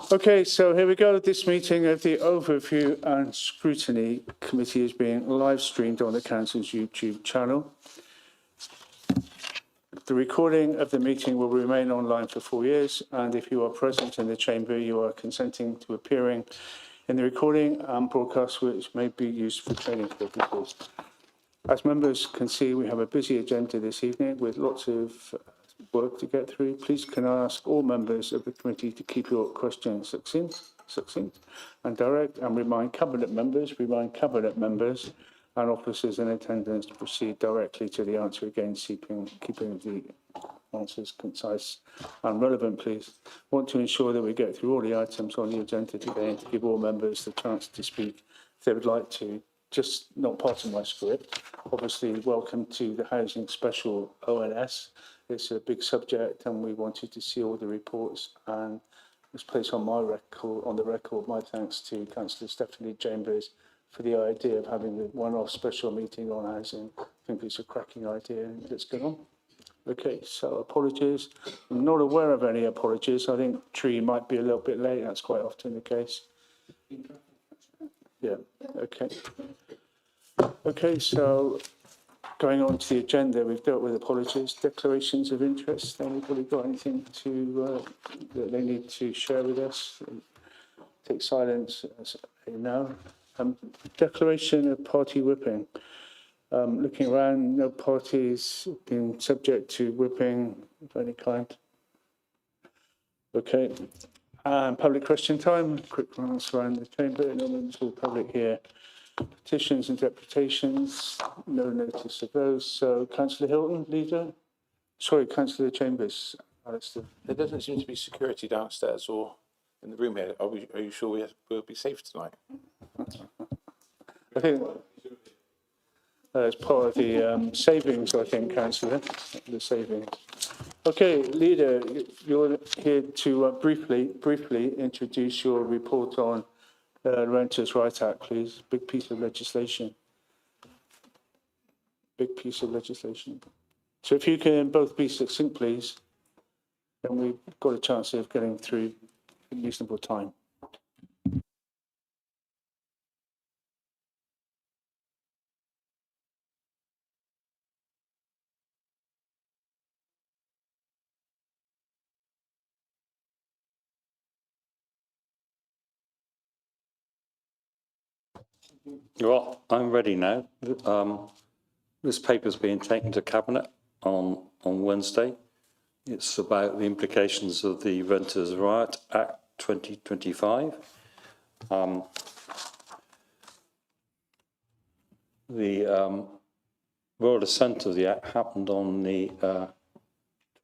Okay, so here we go. This meeting of the Overview and Scrutiny Committee is being live streamed on the Council's YouTube channel. The recording of the meeting will remain online for 4 years, and if you are present in the chamber, you are consenting to appearing in the recording and broadcast, which may be used for training purposes. As members can see, we have a busy agenda this evening with lots of work to get through. Please can I ask all members of the committee to keep your questions succinct and direct, and remind cabinet members and officers in attendance to proceed directly to the answer, again keeping the answers concise and relevant. Please want to ensure that we get through all the items on the agenda today and to give all members the chance to speak if they would like to. Just not part of my script. Obviously, welcome to the Housing Special ONS. It's a big subject, and we wanted to see all the reports. And let's place on the record my thanks to Councillor Stephanie Chambers for the idea of having a one-off special meeting on housing. I think it's a cracking idea. Let's get on. Okay, so apologies. I'm not aware of any apologies. I think Tree might be a little bit late. That's quite often the case. Yeah, okay. Okay, so going on to the agenda, we've dealt with apologies, declarations of interest. Anybody got anything that they need to share with us? Take silence as a no. Declaration of party whipping. Looking around, no parties being subject to whipping of any kind. Okay. Public question time. Quick glance around the chamber. No one's all public here. Petitions and deputations. No notice of those. So, Councillor Hilton, leader. Sorry, Councillor Chambers. Alistair. There doesn't seem to be security downstairs or in the room here. Are you sure we'll be safe tonight? I think as part of the savings, I think, Councillor, the savings. Okay, leader, you're here to briefly introduce your report on Renters' Right Act, please. Big piece of legislation. So if you can both be succinct, please, then we've got a chance of getting through in reasonable time. Well, I'm ready now. This paper's being taken to Cabinet on Wednesday. It's about the implications of the Renters' Right Act 2025. The royal assent of the Act happened on the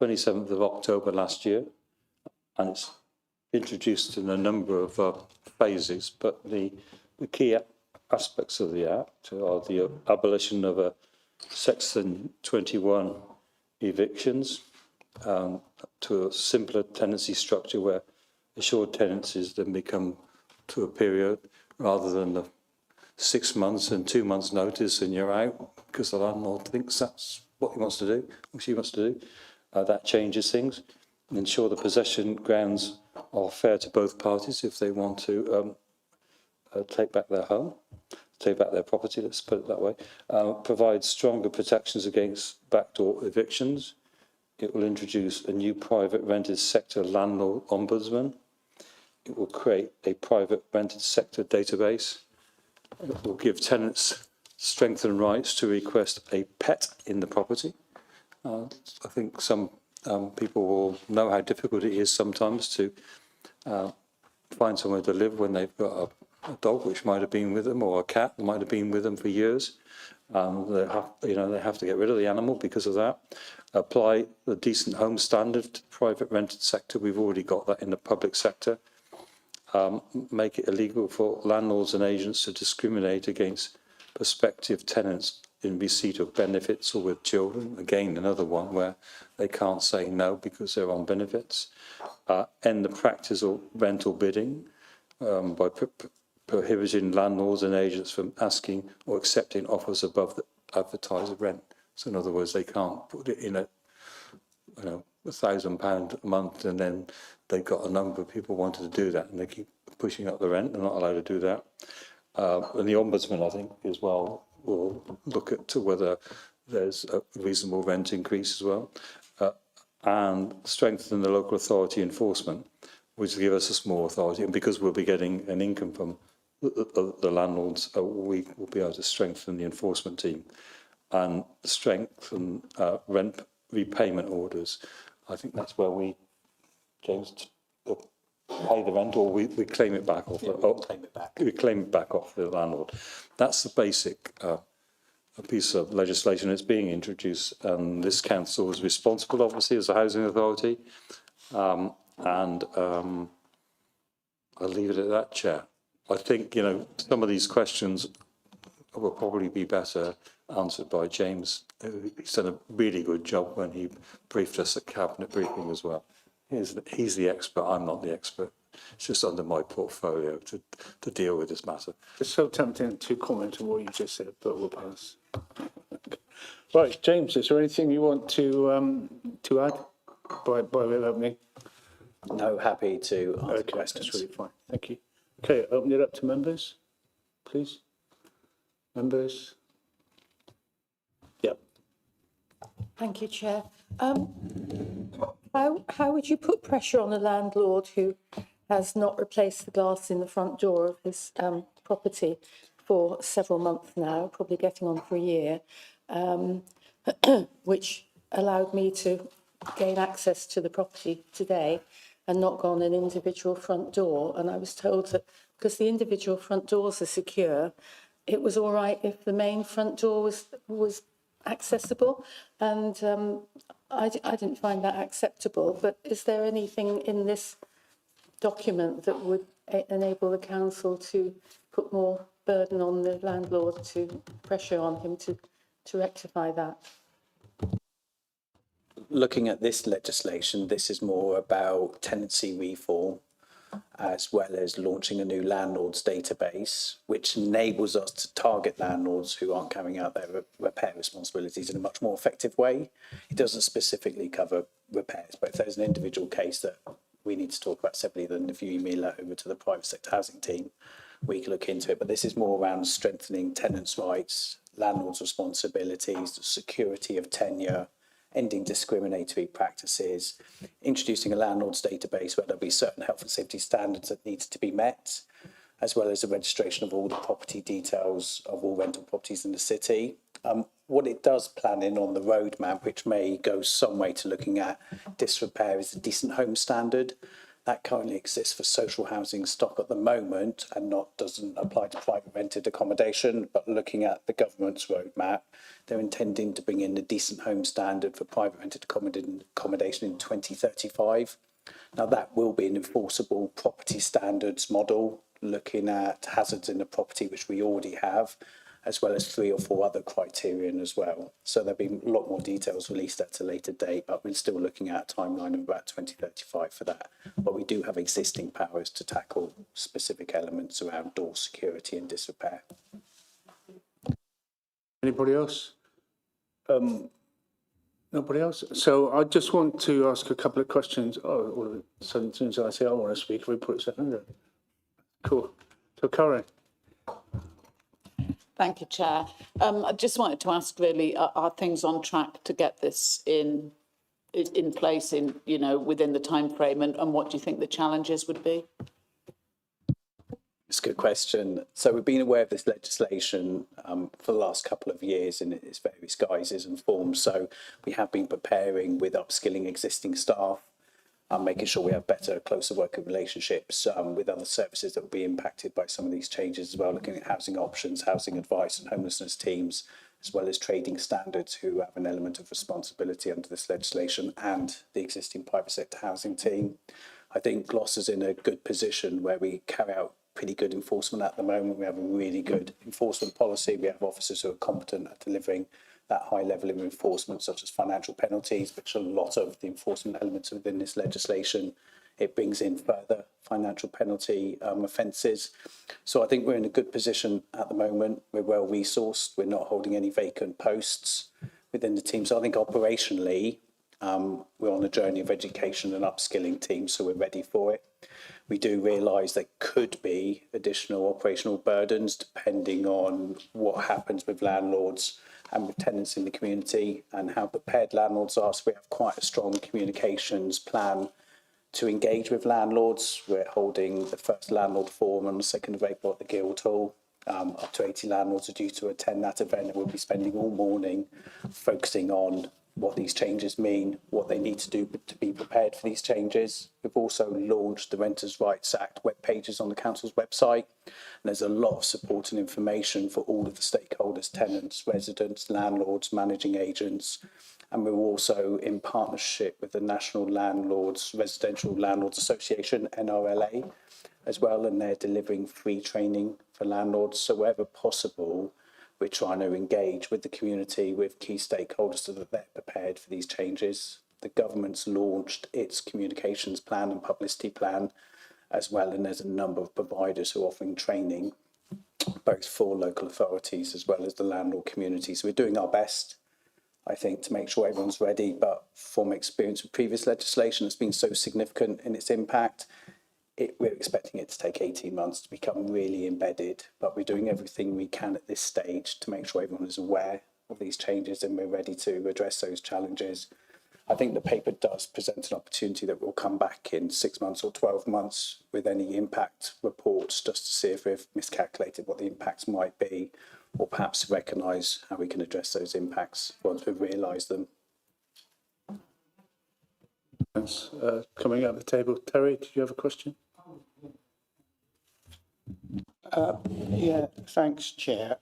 27th of October last year, and it's introduced in a number of phases, but the key aspects of the Act are the abolition of Section 21 evictions, to a simpler tenancy structure where assured tenancies then become to a period rather than the 6 months and 2 months notice and you're out because the landlord thinks that's what he wants to do, or she wants to do. That changes things. And ensure the possession grounds are fair to both parties if they want to take back their home, take back their property, let's put it that way. Provide stronger protections against backdoor evictions. It will introduce a new private rented sector landlord ombudsman. It will create a private rented sector database. It will give tenants strengthened rights to request a pet in the property. I think some people will know how difficult it is sometimes to find somewhere to live when they've got a dog which might have been with them, or a cat that might have been with them for years. They have to get rid of the animal because of that. Apply the decent home standard to the private rented sector. We've already got that in the public sector. Make it illegal for landlords and agents to discriminate against prospective tenants in receipt of benefits or with children. Again, another one where they can't say no because they're on benefits. End the practice of rental bidding by prohibiting landlords and agents from asking or accepting offers above the advertised rent. So in other words, they can't put it in a £1,000 a month, and then they've got a number of people wanting to do that, and they keep pushing up the rent. They're not allowed to do that. And the Ombudsman, I think, as well, will look at to whether there's a reasonable rent increase as well, and strengthen the local authority enforcement, which will give us a small authority. And because we'll be getting an income from the landlords, we will be able to strengthen the enforcement team and strengthen rent repayment orders. I think that's where we, James, pay the rent, or we claim it back off. We claim it back off the landlord. That's the basic piece of legislation that's being introduced, and this council is responsible, obviously, as a housing authority. I'll leave it at that, Chair. I think, some of these questions will probably be better answered by James. He's done a really good job when he briefed us at Cabinet briefing as well. He's the expert, I'm not the expert. It's just under my portfolio to deal with this matter. It's so tempting to comment on what you just said, but we'll pass. Right, James, is there anything you want to add by way of opening? No, happy to answer questions. That's really fine. Thank you. Okay, open it up to members, please. Members. Yep. Thank you, Chair. How would you put pressure on a landlord who has not replaced the glass in the front door of his property for several months now, probably getting on for a year, which allowed me to gain access to the property today and knock on an individual front door? And I was told that because the individual front doors are secure, it was all right if the main front door was accessible, and I didn't find that acceptable. But is there anything in this document that would enable the council to put more burden on the landlord, to pressure on him to rectify that? Looking at this legislation, this is more about tenancy reform, as well as launching a new landlords database, which enables us to target landlords who aren't carrying out their repair responsibilities in a much more effective way. It doesn't specifically cover repairs, but if there's an individual case that we need to talk about separately, then if you email that over to the private sector housing team, we can look into it. But this is more around strengthening tenants' rights, landlords' responsibilities, the security of tenure, ending discriminatory practices, introducing a landlords database where there'll be certain health and safety standards that needs to be met, as well as the registration of all the property details of all rental properties in the city. What it does plan in on the roadmap, which may go some way to looking at disrepair, is a decent home standard. That currently exists for social housing stock at the moment and doesn't apply to private rented accommodation. But looking at the government's roadmap, they're intending to bring in the decent home standard for private rented accommodation in 2035. Now, that will be an enforceable property standards model, looking at hazards in the property, which we already have, as well as 3 or 4 other criterion as well. So there'll be a lot more details released at a later date, but we're still looking at a timeline of about 2035 for that. But we do have existing powers to tackle specific elements around door security and disrepair. Anybody else? Nobody else? So I just want to ask a couple of questions. Oh, all of it. So as soon as I say I want to speak, we put it under. Cool. So Karen. Thank you, Chair. I just wanted to ask, really, are things on track to get this in place within the time frame, and what do you think the challenges would be? It's a good question. So we've been aware of this legislation for the last couple of years in its various guises and forms. So we have been preparing with upskilling existing staff, making sure we have better, closer working relationships with other services that will be impacted by some of these changes as well, looking at housing options, housing advice and homelessness teams, as well as trading standards who have an element of responsibility under this legislation, and the existing private sector housing team. I think Gloucester's in a good position where we carry out pretty good enforcement at the moment. We have a really good enforcement policy. We have officers who are competent at delivering that high level of enforcement, such as financial penalties, which a lot of the enforcement elements within this legislation. It brings in further financial penalty offences. So I think we're in a good position at the moment. We're well resourced. We're not holding any vacant posts within the team. So I think operationally, We're on a journey of education and upskilling teams, so we're ready for it. We do realise there could be additional operational burdens depending on what happens with landlords and with tenants in the community and how prepared landlords are. So we have quite a strong communications plan to engage with landlords. We're holding the first landlord forum on the 2nd of April at the Guildhall. Up to 80 landlords are due to attend that event, and we'll be spending all morning focusing on what these changes mean, what they need to do to be prepared for these changes. We've also launched the Renters' Rights Act web pages on the council's website. And there's a lot of support and information for all of the stakeholders, tenants, residents, landlords, managing agents. And we're also in partnership with the National Residential Landlords Association, NRLA, as well, and they're delivering free training for landlords. So wherever possible, we're trying to engage with the community, with key stakeholders so that they're prepared for these changes. The government's launched its communications plan and publicity plan as well, and there's a number of providers who are offering training, both for local authorities as well as the landlord community. So we're doing our best, I think, to make sure everyone's ready, but from experience with previous legislation that's been so significant in its impact, we're expecting it to take 18 months to become really embedded, but we're doing everything we can at this stage to make sure everyone is aware of these changes and we're ready to address those challenges. I think the paper does present an opportunity that we'll come back in 6 months or 12 months with any impact reports just to see if we've miscalculated what the impacts might be, or perhaps recognise how we can address those impacts once we've realised them. Thanks. Coming up the table, Terry, did you have a question? Yeah, thanks, Chair.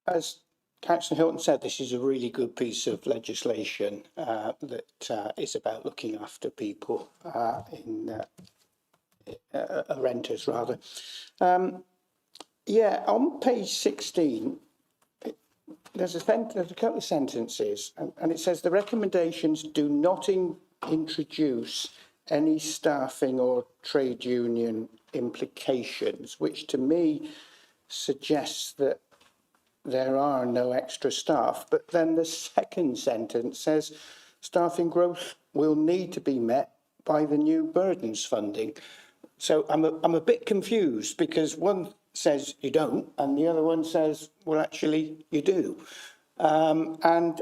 As Councillor Hilton said, this is a really good piece of legislation that is about looking after people renters rather. Yeah, on page 16, there's a couple of sentences, and it says the recommendations do not introduce any staffing or trade union implications, which to me suggests that there are no extra staff. But then the second sentence says staffing growth will need to be met by the new burdens funding. So I'm a bit confused, because one says you don't and the other one says, well, actually you do. And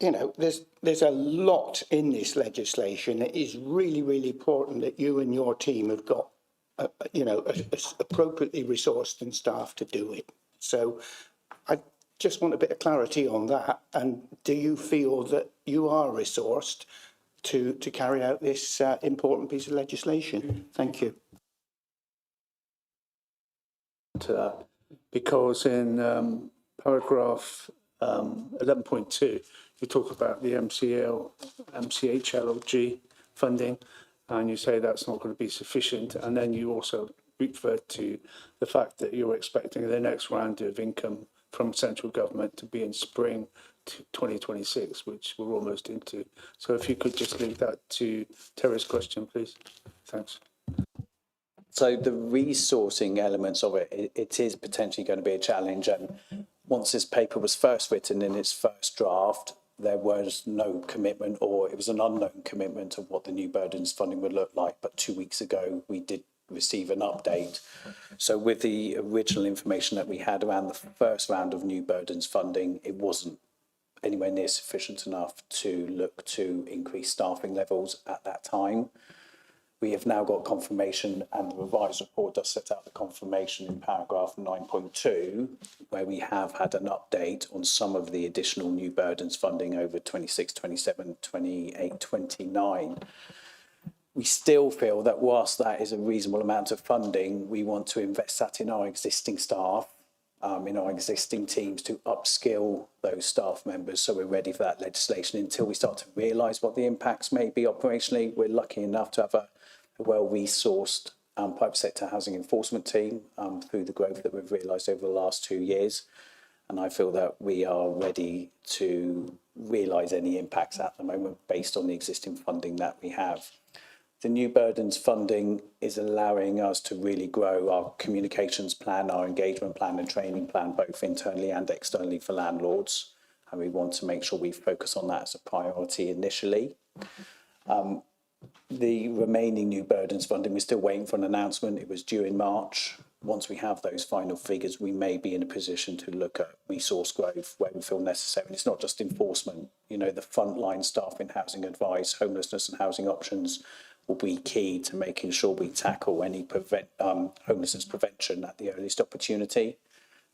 you know, there's a lot in this legislation. It is really, really important that you and your team have got, appropriately resourced and staff to do it. So I just want a bit of clarity on that. And do you feel that you are resourced to carry out this important piece of legislation? Thank you. Because in paragraph 11.2, you talk about the MCHLG funding, and you say that's not going to be sufficient. And then you also refer to the fact that you're expecting the next round of income from central government to be in spring 2026, which we're almost into. So if you could just link that to Terry's question, please. Thanks. So the resourcing elements of it is potentially going to be a challenge. And once this paper was first written in its first draft, there was no commitment, or it was an unknown commitment of what the new burdens funding would look like. But 2 weeks ago, we did receive an update. So with the original information that we had around the first round of new burdens funding, it wasn't anywhere near sufficient enough to look to increase staffing levels at that time. We have now got confirmation, and the revised report does set out the confirmation in paragraph 9.2, where we have had an update on some of the additional new burdens funding over 26, 27, 28, 29. We still feel that whilst that is a reasonable amount of funding, we want to invest that in our existing staff, in our existing teams, to upskill those staff members so we're ready for that legislation. Until we start to realise what the impacts may be operationally, we're lucky enough to have a well-resourced private sector housing enforcement team through the growth that we've realised over the last 2 years. And I feel that we are ready to realise any impacts at the moment based on the existing funding that we have. The new burdens funding is allowing us to really grow our communications plan, our engagement plan and training plan, both internally and externally for landlords. and we want to make sure we focus on that as a priority initially. The remaining new burdens funding, we're still waiting for an announcement. It was due in March. Once we have those final figures, we may be in a position to look at resource growth where we feel necessary. And it's not just enforcement. You know, the frontline staff in housing advice, homelessness and housing options will be key to making sure we tackle any homelessness prevention at the earliest opportunity.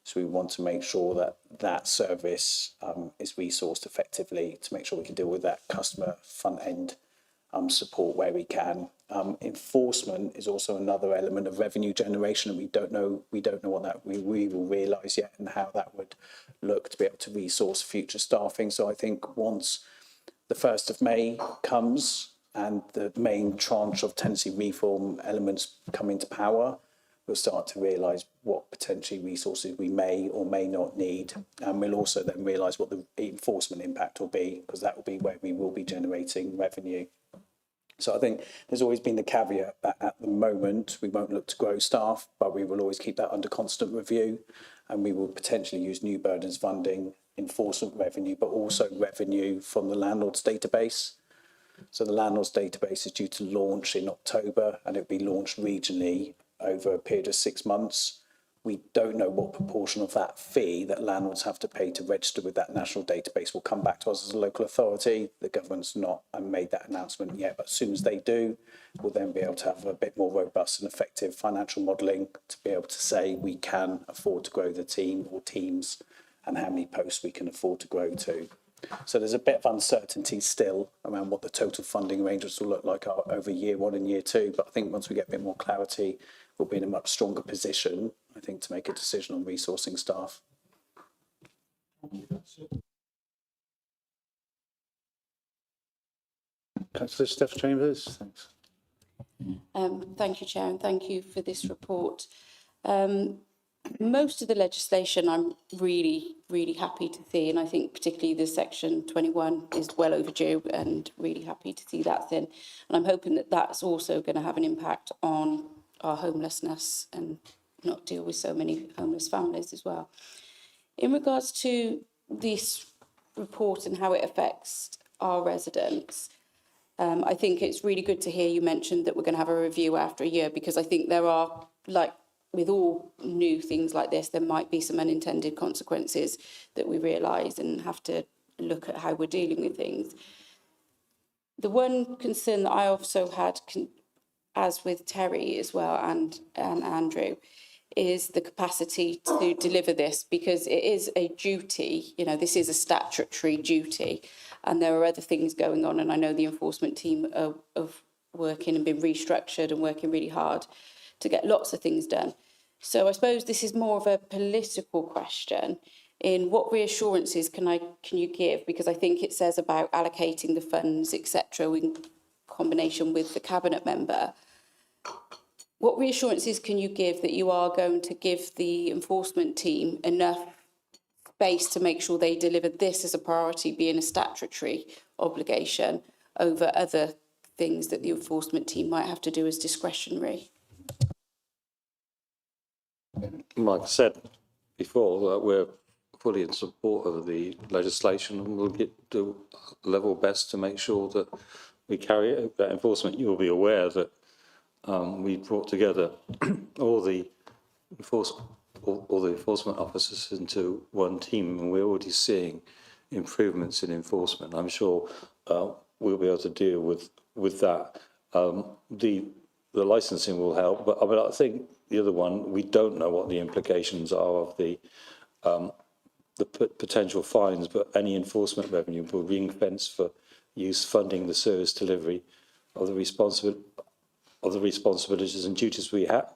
So we want to make sure that that service is resourced effectively to make sure we can deal with that customer front end support where we can. Enforcement is also another element of revenue generation, and we don't know what that we will realise yet, and how that would look to be able to resource future staffing. So I think once the 1st of May comes and the main tranche of tenancy reform elements come into power, we'll start to realise what potentially resources we may or may not need, and we'll also then realise what the enforcement impact will be, because that will be where we will be generating revenue. So I think there's always been the caveat that at the moment we won't look to grow staff, but we will always keep that under constant review, and we will potentially use new burdens funding, enforcement revenue, but also revenue from the landlords database. So the landlords database is due to launch in October, and it'll be launched regionally over a period of 6 months. We don't know what proportion of that fee that landlords have to pay to register with that national database will come back to us as a local authority. The government's not made that announcement yet, but as soon as they do, we'll then be able to have a bit more robust and effective financial modelling to be able to say we can afford to grow the team or teams and how many posts we can afford to grow to. So there's a bit of uncertainty still around what the total funding arrangements will look like over year 1 and year 2. But I think once we get a bit more clarity, we'll be in a much stronger position, I think, to make a decision on resourcing staff. Councillor Steph Chambers, thanks. Thank you, Chair, and thank you for this report. Most of the legislation I'm really, really happy to see, and I think particularly the section 21 is well overdue, and really happy to see that's in. And I'm hoping that that's also going to have an impact on our homelessness and not deal with so many homeless families as well. In regards to this report and how it affects our residents, I think it's really good to hear you mention that we're going to have a review after a year, because I think there are, like with all new things like this, there might be some unintended consequences that we realise and have to look at how we're dealing with things. The one concern that I also had, as with Terry as well and Andrew, is the capacity to deliver this, because it is a duty, you know, this is a statutory duty, and there are other things going on, and I know the enforcement team are working and been restructured and working really hard to get lots of things done. So I suppose this is more of a political question in what reassurances can you give, because I think it says about allocating the funds, etc., in combination with the cabinet member. What reassurances can you give that you are going to give the enforcement team enough space to make sure they deliver this as a priority, being a statutory obligation, over other things that the enforcement team might have to do as discretionary? Like I said before, we're fully in support of the legislation, and we'll do level best to make sure that we carry it. That enforcement, you'll be aware that we brought together all the enforcement officers into one team, and we're already seeing improvements in enforcement. I'm sure we'll be able to deal with that. The licensing will help, but I think the other one, we don't know what the implications are of the potential fines, but any enforcement revenue will ring-fence for use funding the service delivery of the responsibilities and duties we have.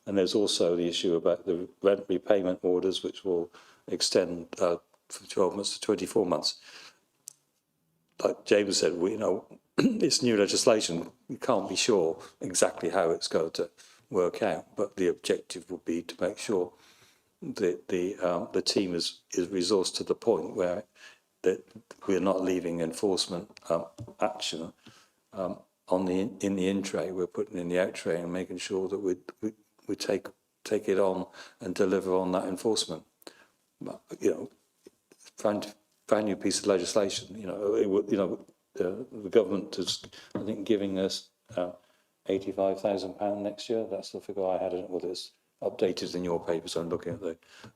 And there's also the issue about the rent repayment orders, which will extend from 12 months to 24 months. Like James said, it's new legislation. We can't be sure exactly how it's going to work out, but the objective will be to make sure that the team is resourced to the point where that we're not leaving enforcement action in the in tray. We're putting in the out tray and making sure that we take it on and deliver on that enforcement. But, trying to brand new piece of legislation. You know, it would, you know, the government is, I think, giving us £85,000 next year. That's the figure I had. I don't know whether it's updated in your papers. I'm looking at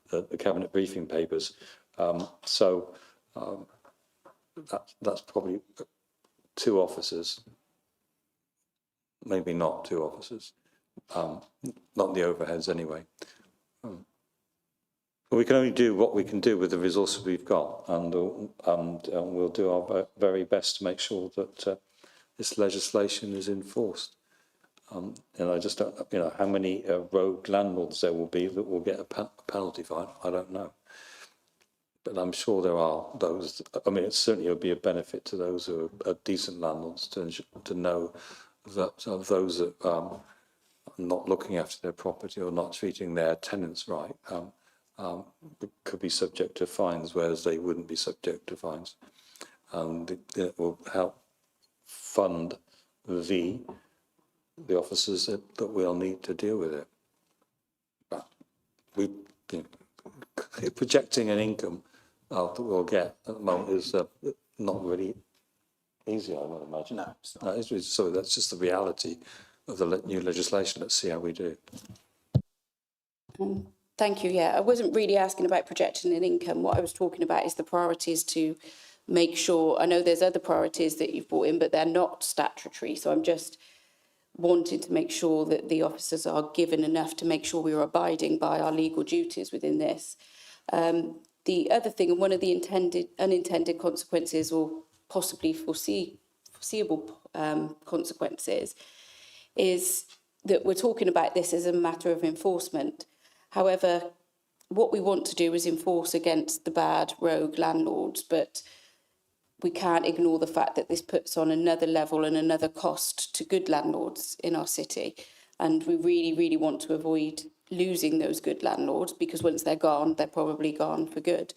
the cabinet briefing papers. That's probably 2 officers, maybe not 2 officers, not the overheads anyway. We can only do what we can do with the resources we've got, and we'll do our very best to make sure that this legislation is enforced. And I just don't, you know, how many rogue landlords there will be that will get a penalty fine. I don't know, but I'm sure there are those. I mean, it certainly would be a benefit to those who are decent landlords to know that those that are not looking after their property or not treating their tenants right could be subject to fines, whereas they wouldn't be subject to fines. And it will help fund the officers that we'll need to deal with it. But projecting an income that we'll get at the moment is not really easy, I would imagine. No, So that's just the reality of the new legislation. Let's see how we do. Thank you. Yeah, I wasn't really asking about projecting an income. What I was talking about is the priorities to make sure. I know there's other priorities that you've brought in, but they're not statutory. So I'm just wanting to make sure that the officers are given enough to make sure we are abiding by our legal duties within this. The other thing, and one of the unintended consequences, or possibly foreseeable consequences, is that we're talking about this as a matter of enforcement. However, what we want to do is enforce against the bad rogue landlords, but we can't ignore the fact that this puts on another level and another cost to good landlords in our city. And we really, really want to avoid losing those good landlords, because once they're gone, they're probably gone for good.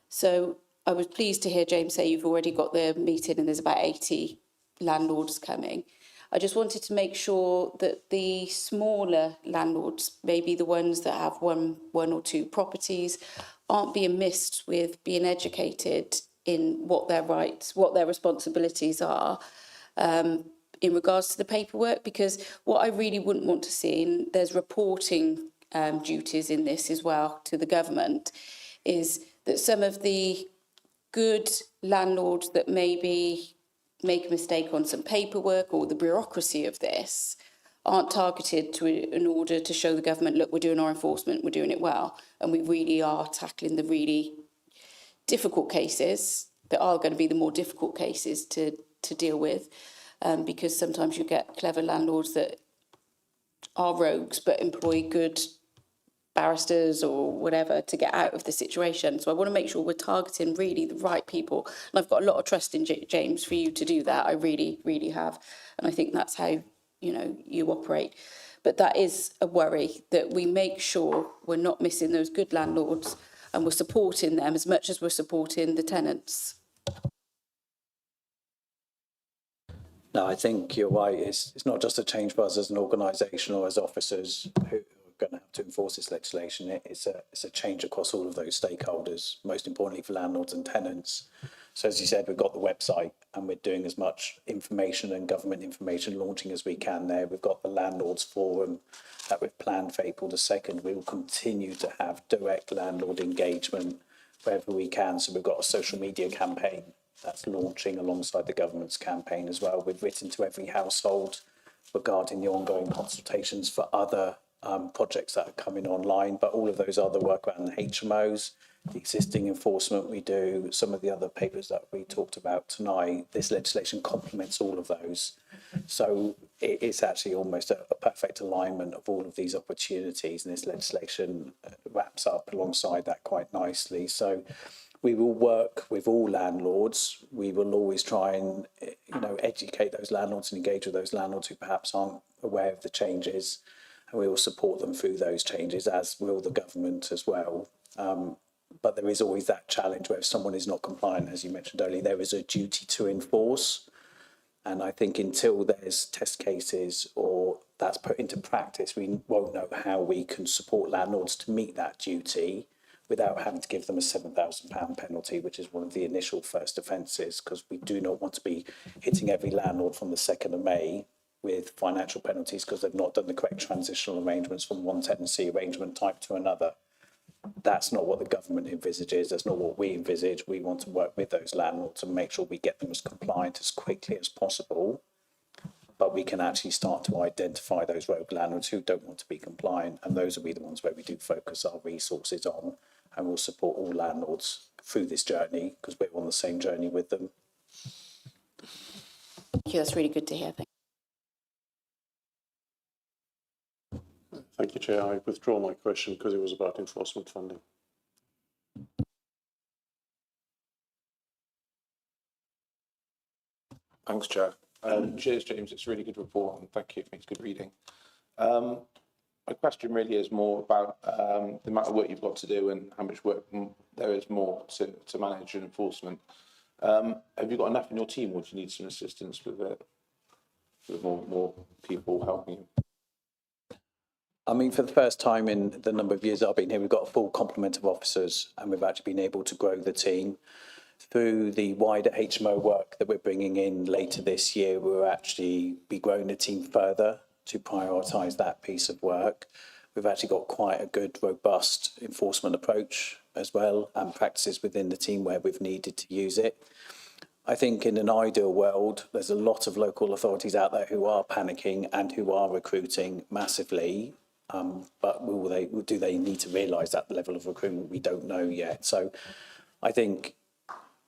So I was pleased to hear James say you've already got the meeting and there's about 80 landlords coming. I just wanted to make sure that the smaller landlords, maybe the ones that have one or 2 properties, aren't being missed with being educated in what their rights, what their responsibilities are in regards to the paperwork. Because what I really wouldn't want to see, and there's reporting duties in this as well to the government, is that some of the good landlords that maybe make a mistake on some paperwork or the bureaucracy of this aren't targeted in order to show the government, look, we're doing our enforcement, we're doing it well, and we really are tackling the really difficult cases that are going to be the more difficult cases to deal with, because sometimes you get clever landlords that are rogues but employ good barristers or whatever to get out of the situation. So I want to make sure we're targeting really the right people. And I've got a lot of trust in James for you to do that. I really, really have. And I think that's how, you know, you operate. But that is a worry, that we make sure we're not missing those good landlords and we're supporting them as much as we're supporting the tenants. No, I think you're right. It's not just a change for us as an organisation or as officers who are going to have to enforce this legislation. It's a change across all of those stakeholders, most importantly for landlords and tenants. So as you said, we've got the website and we're doing as much information and government information launching as we can there. We've got the Landlords Forum that we've planned for April the 2nd. We will continue to have direct landlord engagement wherever we can. So we've got a social media campaign that's launching alongside the government's campaign as well. We've written to every household regarding the ongoing consultations for other projects that are coming online, but all of those other work around the HMOs, the existing enforcement we do, some of the other papers that we talked about tonight, this legislation complements all of those. So it's actually almost a perfect alignment of all of these opportunities, and this legislation wraps up alongside that quite nicely. So we will work with all landlords. We will always try and, you know, educate those landlords and engage with those landlords who perhaps aren't aware of the changes, and we will support them through those changes, as will the government as well. But there is always that challenge where if someone is not compliant, as you mentioned earlier, there is a duty to enforce. And I think until there's test cases or that's put into practice, we won't know how we can support landlords to meet that duty without having to give them a £7,000 penalty, which is one of the initial first offences, because we do not want to be hitting every landlord from the 2nd of May with financial penalties because they've not done the correct transitional arrangements from one tenancy arrangement type to another. That's not what the government envisages. That's not what we envisage. We want to work with those landlords and make sure we get them as compliant as quickly as possible. But we can actually start to identify those rogue landlords who don't want to be compliant. And those will be the ones where we do focus our resources on. And we'll support all landlords through this journey because we're on the same journey with them. Thank you, that's really good to hear. Thank you, Chair. I withdraw my question because it was about enforcement funding. Thanks, Chair. Cheers, James. It's a really good report, and thank you. It's good reading. My question really is more about the amount of work you've got to do and how much work there is more to manage and enforcement. Have you got enough in your team, or do you need some assistance with it? With more people helping you? I mean, for the first time in the number of years I've been here, we've got a full complement of officers, and we've actually been able to grow the team. Through the wider HMO work that we're bringing in later this year, we'll actually be growing the team further to prioritise that piece of work. We've actually got quite a good, robust enforcement approach as well, and practices within the team where we've needed to use it. I think in an ideal world, there's a lot of local authorities out there who are panicking and who are recruiting massively. But do they need to realise that level of recruitment? We don't know yet. So I think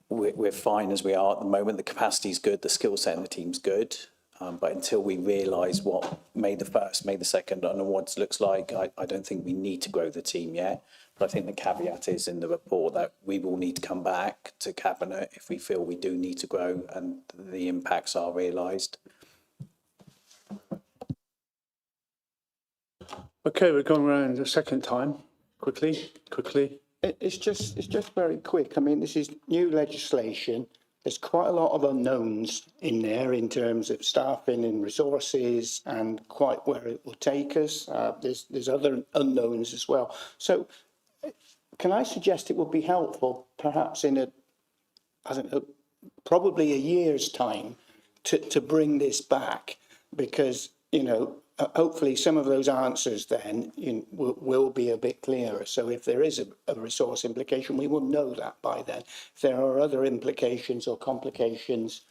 we're fine as we are at the moment. The capacity is good, the skill set in the team's good. But until we realise what May the 1st, May the 2nd and onwards looks like, I don't think we need to grow the team yet. But I think the caveat is in the report that we will need to come back to Cabinet if we feel we do need to grow and the impacts are realised. Okay, we're going around a second time. Quickly. It's just very quick. I mean, this is new legislation. There's quite a lot of unknowns in there in terms of staffing and resources and quite where it will take us. There's other unknowns as well. So can I suggest it would be helpful perhaps in probably a year's time to bring this back, because, hopefully some of those answers then will be a bit clearer. So if there is a resource implication, we will know that by then. If there are other implications or complications,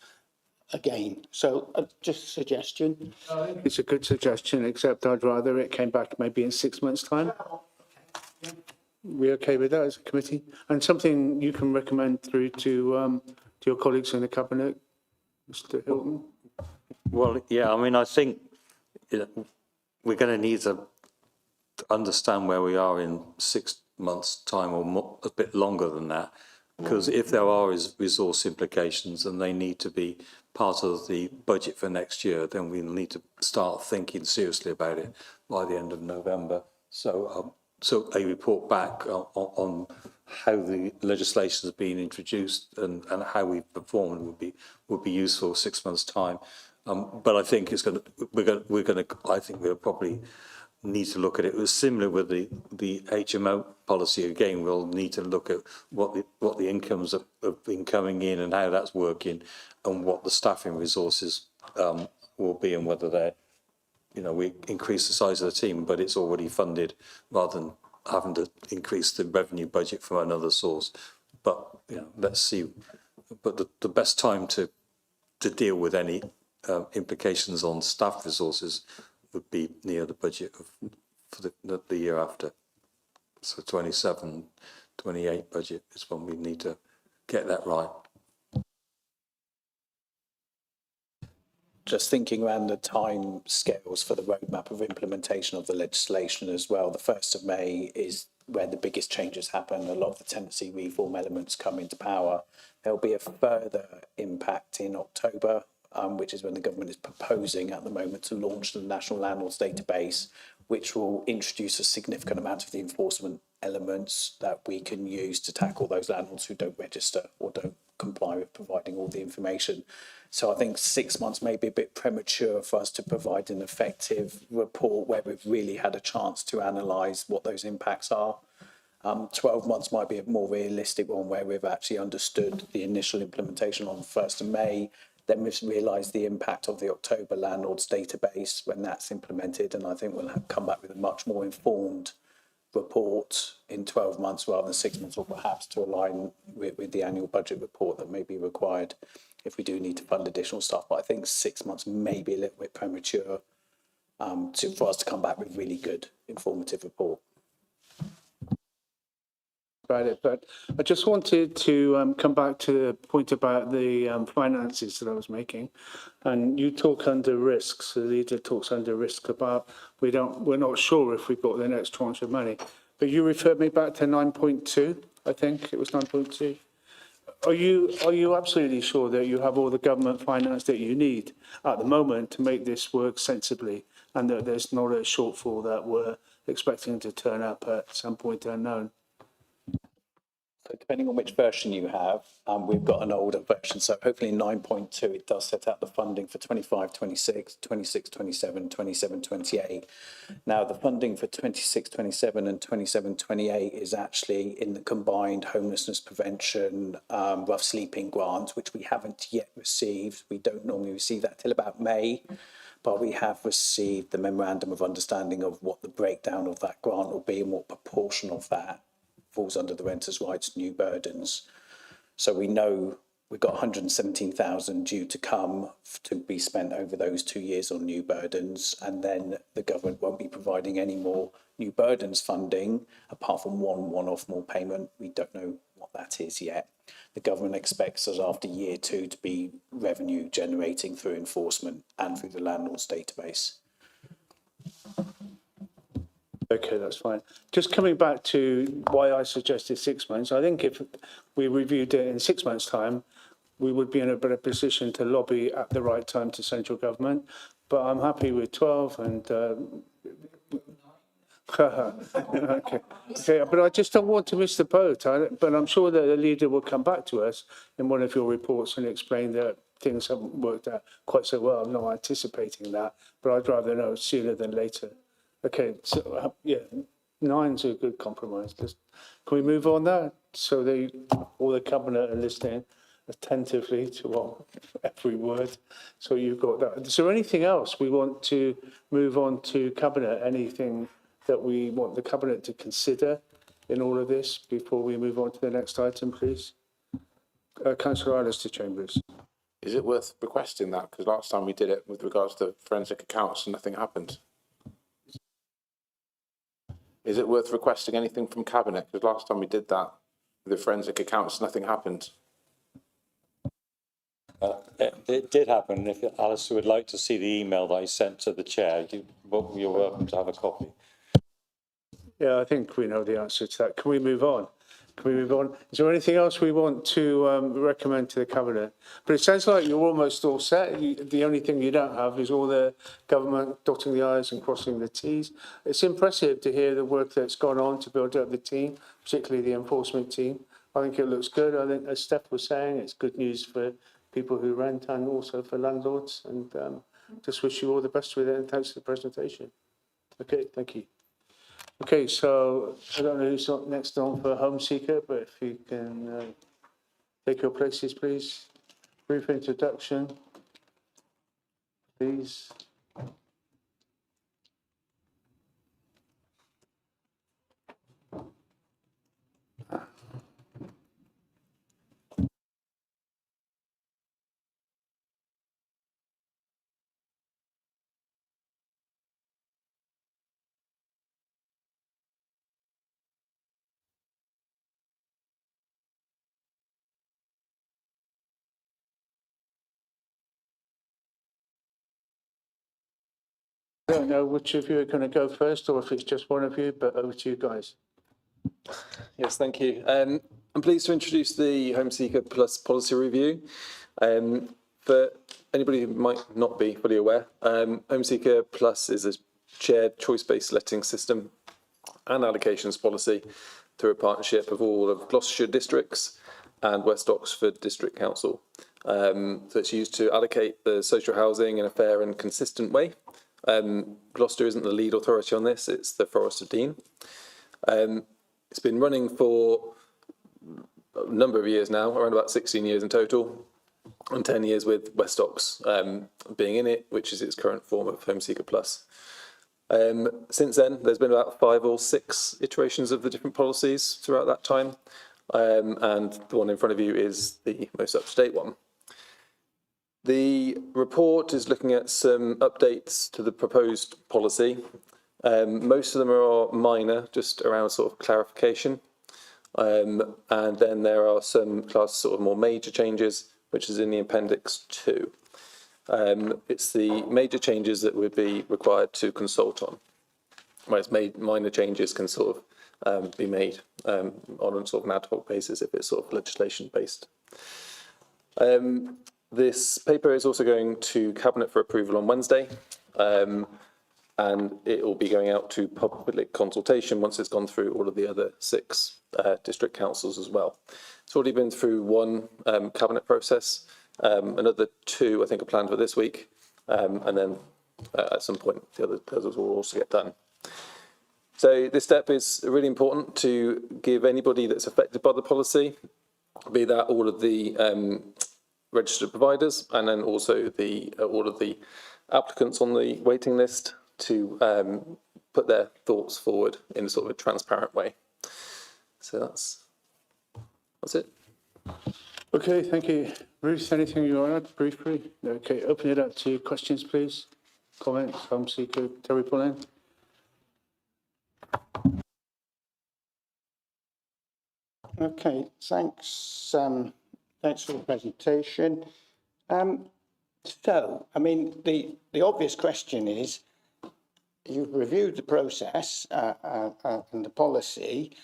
again. So just a suggestion. It's a good suggestion, except I'd rather it came back maybe in 6 months' time. We okay with that as a committee? And something you can recommend through to your colleagues in the Cabinet, Mr. Hilton? Well, yeah, I mean, I think we're going to need to understand where we are in 6 months' time or more, a bit longer than that, because if there are resource implications and they need to be part of the budget for next year, then we need to start thinking seriously about it by the end of November. So a report back on how the legislation has been introduced and how we've performed would be useful 6 months' time. But I think I think we'll probably need to look at it. It was similar with the HMO policy. Again, we'll need to look at what the incomes have been coming in and how that's working, and what the staffing resources will be, and whether they're, we increase the size of the team, but it's already funded, rather than having to increase the revenue budget from another source. But let's see. But the best time to deal with any implications on staff resources would be near the budget for the year after. So 27, 28 budget is when we need to get that right. Just thinking around the time scales for the roadmap of implementation of the legislation as well. The 1st of May is where the biggest changes happen. A lot of the tenancy reform elements come into power. There'll be a further impact in October, which is when the government is proposing at the moment to launch the National Landlords Database, which will introduce a significant amount of the enforcement elements that we can use to tackle those landlords who don't register or don't comply with providing all the information. So I think 6 months may be a bit premature for us to provide an effective report where we've really had a chance to analyse what those impacts are. 12 months might be a more realistic one where we've actually understood the initial implementation on the 1st of May. Then we've realised the impact of the October landlords database when that's implemented. And I think we'll come back with a much more informed report in 12 months rather than 6 months, or perhaps to align with the annual budget report that may be required if we do need to fund additional stuff. But I think 6 months may be a little bit premature for us to come back with really good informative report. About it, but I just wanted to come back to the point about the finances that I was making, and you talk under risks. The leader talks under risk about we're not sure if we've got the next tranche of money. But you referred me back to 9.2. I think it was 9.2. Are you absolutely sure that you have all the government finance that you need at the moment to make this work sensibly, and that there's not a shortfall that we're expecting to turn up at some point unknown? So depending on which version you have, we've got an older version. So hopefully in 9.2, it does set out the funding for 25, 26, 26, 27, 27, 28. Now, the funding for 26, 27 and 27, 28 is actually in the combined homelessness prevention, rough sleeping grant, which we haven't yet received. We don't normally receive that till about May, but we have received the memorandum of understanding of what the breakdown of that grant will be and what proportion of that falls under the renters' rights new burdens. So we know we've got 117,000 due to come to be spent over those 2 years on new burdens, and then the government won't be providing any more new burdens funding apart from one-off more payment. We don't know what that is yet. The government expects us after year 2 to be revenue generating through enforcement and through the landlords database. Okay, that's fine. Just coming back to why I suggested 6 months, I think if we reviewed it in 6 months' time, we would be in a better position to lobby at the right time to central government. But I'm happy with 12 and... okay, but I just don't want to miss the boat. But I'm sure that the leader will come back to us in one of your reports and explain that things haven't worked out quite so well. I'm not anticipating that, but I'd rather know sooner than later. Okay, so yeah, 9's a good compromise. Can we move on now? So all the cabinet are listening attentively to every word. So you've got that. Is there anything else we want to move on to cabinet? Anything that we want the cabinet to consider in all of this before we move on to the next item, please? Councillor Alistair Chambers. Is it worth requesting that? Because last time we did it with regards to forensic accounts, nothing happened. Is it worth requesting anything from Cabinet? Because last time we did that with the forensic accounts, nothing happened. It did happen. If Alistair would like to see the email that I sent to the chair, you're welcome to have a copy. Yeah, I think we know the answer to that. Can we move on? Can we move on? Is there anything else we want to recommend to the Cabinet? But it sounds like you're almost all set. The only thing you don't have is all the government dotting the I's and crossing the T's. It's impressive to hear the work that's gone on to build up the team, particularly the enforcement team. I think it looks good. I think, as Steph was saying, it's good news for people who rent and also for landlords. And just wish you all the best with it, and thanks for the presentation. Okay, thank you. Okay, so I don't know who's next on for Home Seeker, but if you can take your places, please. Brief introduction, please. I don't know which of you are going to go first, or if it's just one of you, but over to you guys. Yes, thank you. I'm pleased to introduce the Home Seeker Plus policy review. For anybody who might not be fully aware, Home Seeker Plus is a shared choice-based letting system and allocations policy through a partnership of all of Gloucestershire districts and West Oxford District Council. So it's used to allocate the social housing in a fair and consistent way. Gloucester isn't the lead authority on this, it's the Forest of Dean. It's been running for a number of years now, around about 16 years in total, and 10 years with Westocks being in it, which is its current form of Home Seeker Plus. Since then, there's been about 5 or 6 iterations of the different policies throughout that time, and the one in front of you is the most up-to-date one. The report is looking at some updates to the proposed policy. Most of them are minor, just around sort of clarification. And then there are some sort of more major changes, which is in the Appendix 2. It's the major changes that would be required to consult on, whereas minor changes can sort of be made on a sort of an ad hoc basis if it's sort of legislation based. This paper is also going to Cabinet for approval on Wednesday, and it will be going out to public consultation once it's gone through all of the other 6 district councils as well. It's already been through 1 Cabinet process. Another 2, I think, are planned for this week, and then at some point the others will also get done. So this step is really important to give anybody that's affected by the policy, be that all of the registered providers and then also all of the applicants on the waiting list, to put their thoughts forward in a sort of a transparent way. So that's it. Okay, thank you. Ruth, anything you want to add briefly? Okay, open it up to questions, please. Comments, Home Seeker, Terry Pullen. Okay, thanks. Thanks for the presentation. So, I mean, the obvious question is, you've reviewed the process and the policy.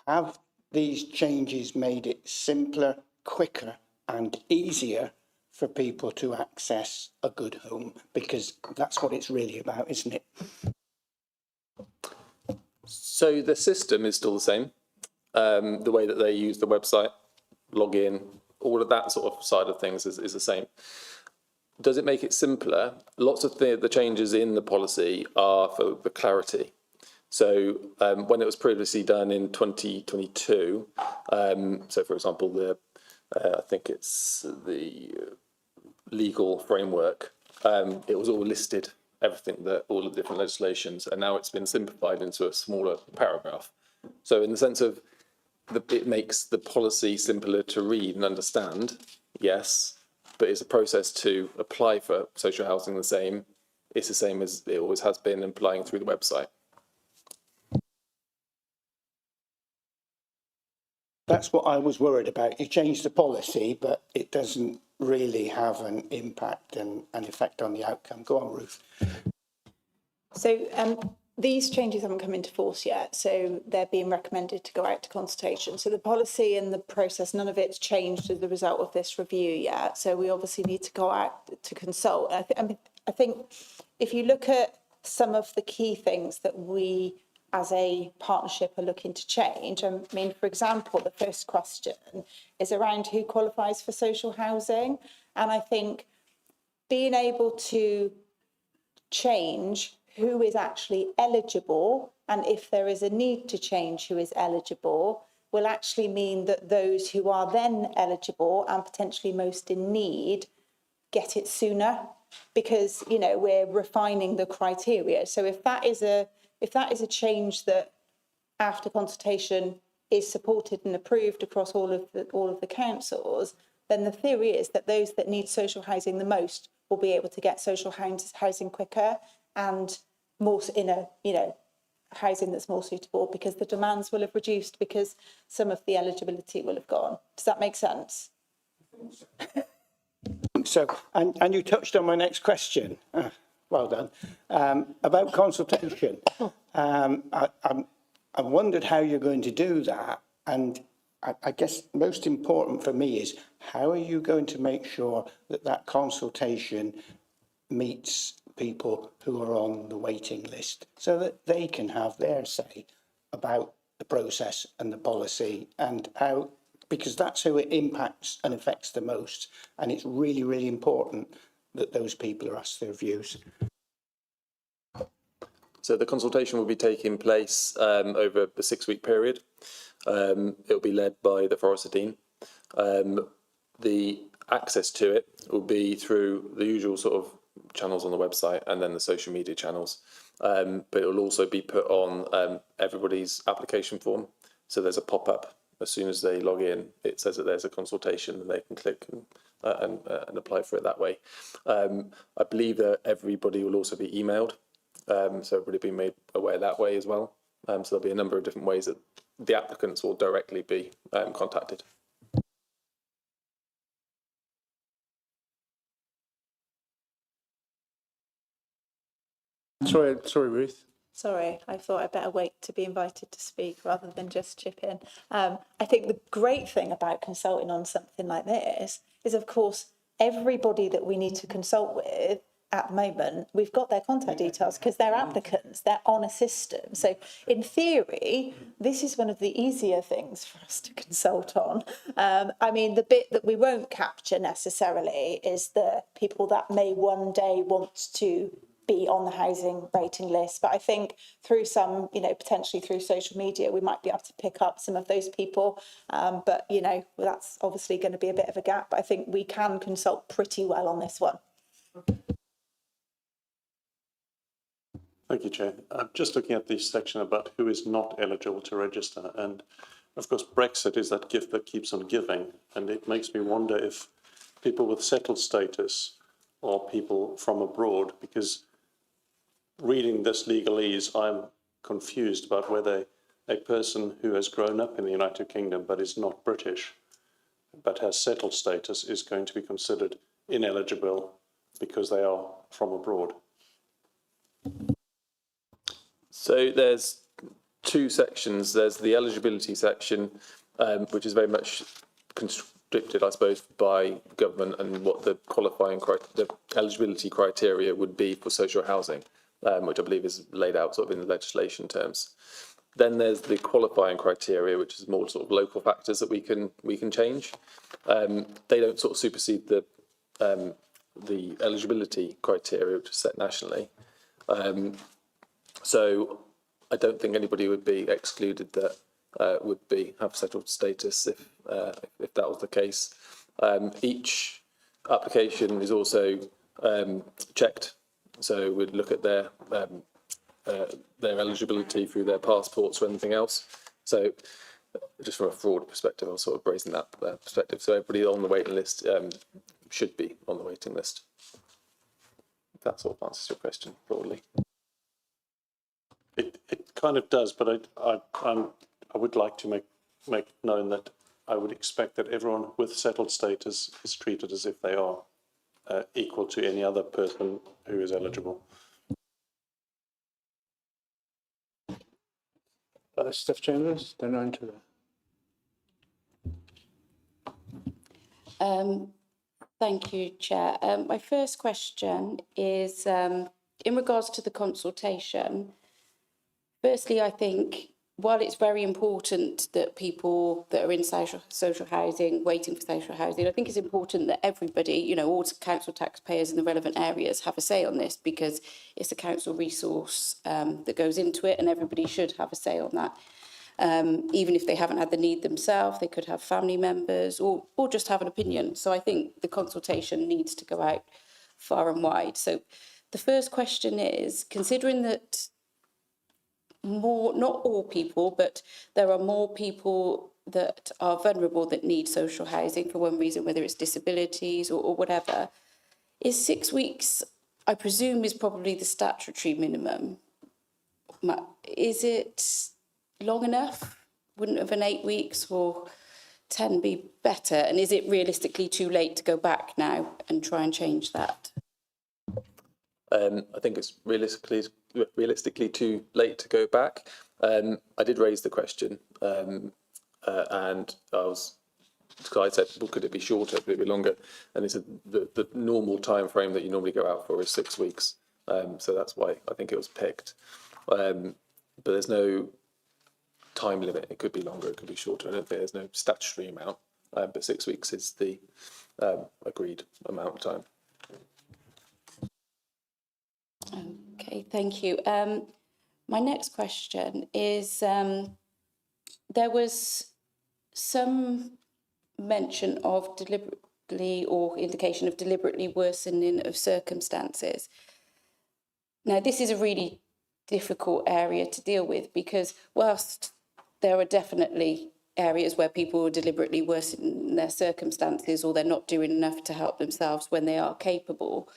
Have these changes made it simpler, quicker, and easier for people to access a good home? Because that's what it's really about, isn't it? So the system is still the same. The way that they use the website, log in, all of that sort of side of things is the same. Does it make it simpler? Lots of the changes in the policy are for the clarity. So when it was previously done in 2022, so for example, I think it's the legal framework, it was all listed, everything, all of the different legislations, and now it's been simplified into a smaller paragraph. So in the sense of it makes the policy simpler to read and understand, yes, but is the process to apply for social housing the same? It's the same as it always has been, applying through the website. That's what I was worried about. You change the policy, but it doesn't really have an impact and an effect on the outcome. Go on, Ruth. So these changes haven't come into force yet, so they're being recommended to go out to consultation. So the policy and the process, none of it's changed as a result of this review yet. So we obviously need to go out to consult. I think if you look at some of the key things that we as a partnership are looking to change, I mean, for example, the first question is around who qualifies for social housing. And I think being able to change who is actually eligible, and if there is a need to change who is eligible, will actually mean that those who are then eligible and potentially most in need get it sooner, because, you know, we're refining the criteria. So if that is a change that after consultation is supported and approved across all of the councils, then the theory is that those that need social housing the most will be able to get social housing quicker and more in a, you know, housing that's more suitable, because the demands will have reduced because some of the eligibility will have gone. Does that make sense? So, and you touched on my next question. Well done. About consultation. I wondered how you're going to do that. And I guess most important for me is, how are you going to make sure that that consultation meets people who are on the waiting list, so that they can have their say about the process and the policy, and how, because that's who it impacts and affects the most. And it's really, really important that those people are asked their views. So the consultation will be taking place over a 6-week period. It'll be led by the Forester Dean. The access to it will be through the usual sort of channels on the website and then the social media channels. But it will also be put on everybody's application form. So there's a pop-up as soon as they log in. It says that there's a consultation and they can click and apply for it that way. I believe that everybody will also be emailed. So everybody will be made aware that way as well. So there'll be a number of different ways that the applicants will directly be contacted. Sorry, Ruth. Sorry, I thought I'd better wait to be invited to speak rather than just chip in. I think the great thing about consulting on something like this is, of course, everybody that we need to consult with at the moment, we've got their contact details because they're applicants, they're on a system. So in theory, this is one of the easier things for us to consult on. I mean, the bit that we won't capture necessarily is the people that may one day want to be on the housing rating list. But I think through some, potentially through social media, we might be able to pick up some of those people. But, that's obviously going to be a bit of a gap. But I think we can consult pretty well on this one. Thank you, Chair. I'm just looking at this section about who is not eligible to register. And of course, Brexit is that gift that keeps on giving. And it makes me wonder if people with settled status or people from abroad, because reading this legalese, I'm confused about whether a person who has grown up in the United Kingdom but is not British, but has settled status, is going to be considered ineligible because they are from abroad. So there's two sections. There's the eligibility section, which is very much constricted, I suppose, by government and what the the eligibility criteria would be for social housing, which I believe is laid out sort of in the legislation terms. Then there's the qualifying criteria, which is more sort of local factors that we can change. They don't sort of supersede the eligibility criteria, which is set nationally. So I don't think anybody would be excluded that would have settled status if that was the case. Each application is also checked, so we'd look at their eligibility through their passports or anything else. So just from a fraud perspective, I was sort of raising that perspective. So everybody on the waiting list should be on the waiting list. If that sort of answers your question broadly. It kind of does, but I would like to make known that I would expect that everyone with settled status is treated as if they are equal to any other person who is eligible. Steph Chambers, then on to that. Thank you, Chair. My first question is in regards to the consultation. Firstly, I think while it's very important that people that are in social housing, waiting for social housing, I think it's important that everybody, all council taxpayers in the relevant areas have a say on this, because it's a council resource that goes into it, and everybody should have a say on that. Even if they haven't had the need themselves, they could have family members or just have an opinion. So I think the consultation needs to go out far and wide. So the first question is, considering that not all people, but there are more people that are vulnerable that need social housing for one reason, whether it's disabilities or whatever, is 6 weeks, I presume, is probably the statutory minimum. Is it long enough? Wouldn't have an 8 weeks or 10 be better? And is it realistically too late to go back now and try and change that? I think it's realistically too late to go back. I did raise the question, and I said, well, could it be shorter? Could it be longer? And they said the normal time frame that you normally go out for is 6 weeks. So that's why I think it was picked. But there's no time limit. It could be longer, it could be shorter. I don't think there's no statutory amount, but 6 weeks is the agreed amount of time. Okay, thank you. My next question is, there was some mention of deliberately or indication of deliberately worsening of circumstances. Now, this is a really difficult area to deal with because whilst there are definitely areas where people are deliberately worsen their circumstances or they're not doing enough to help themselves when they are capable,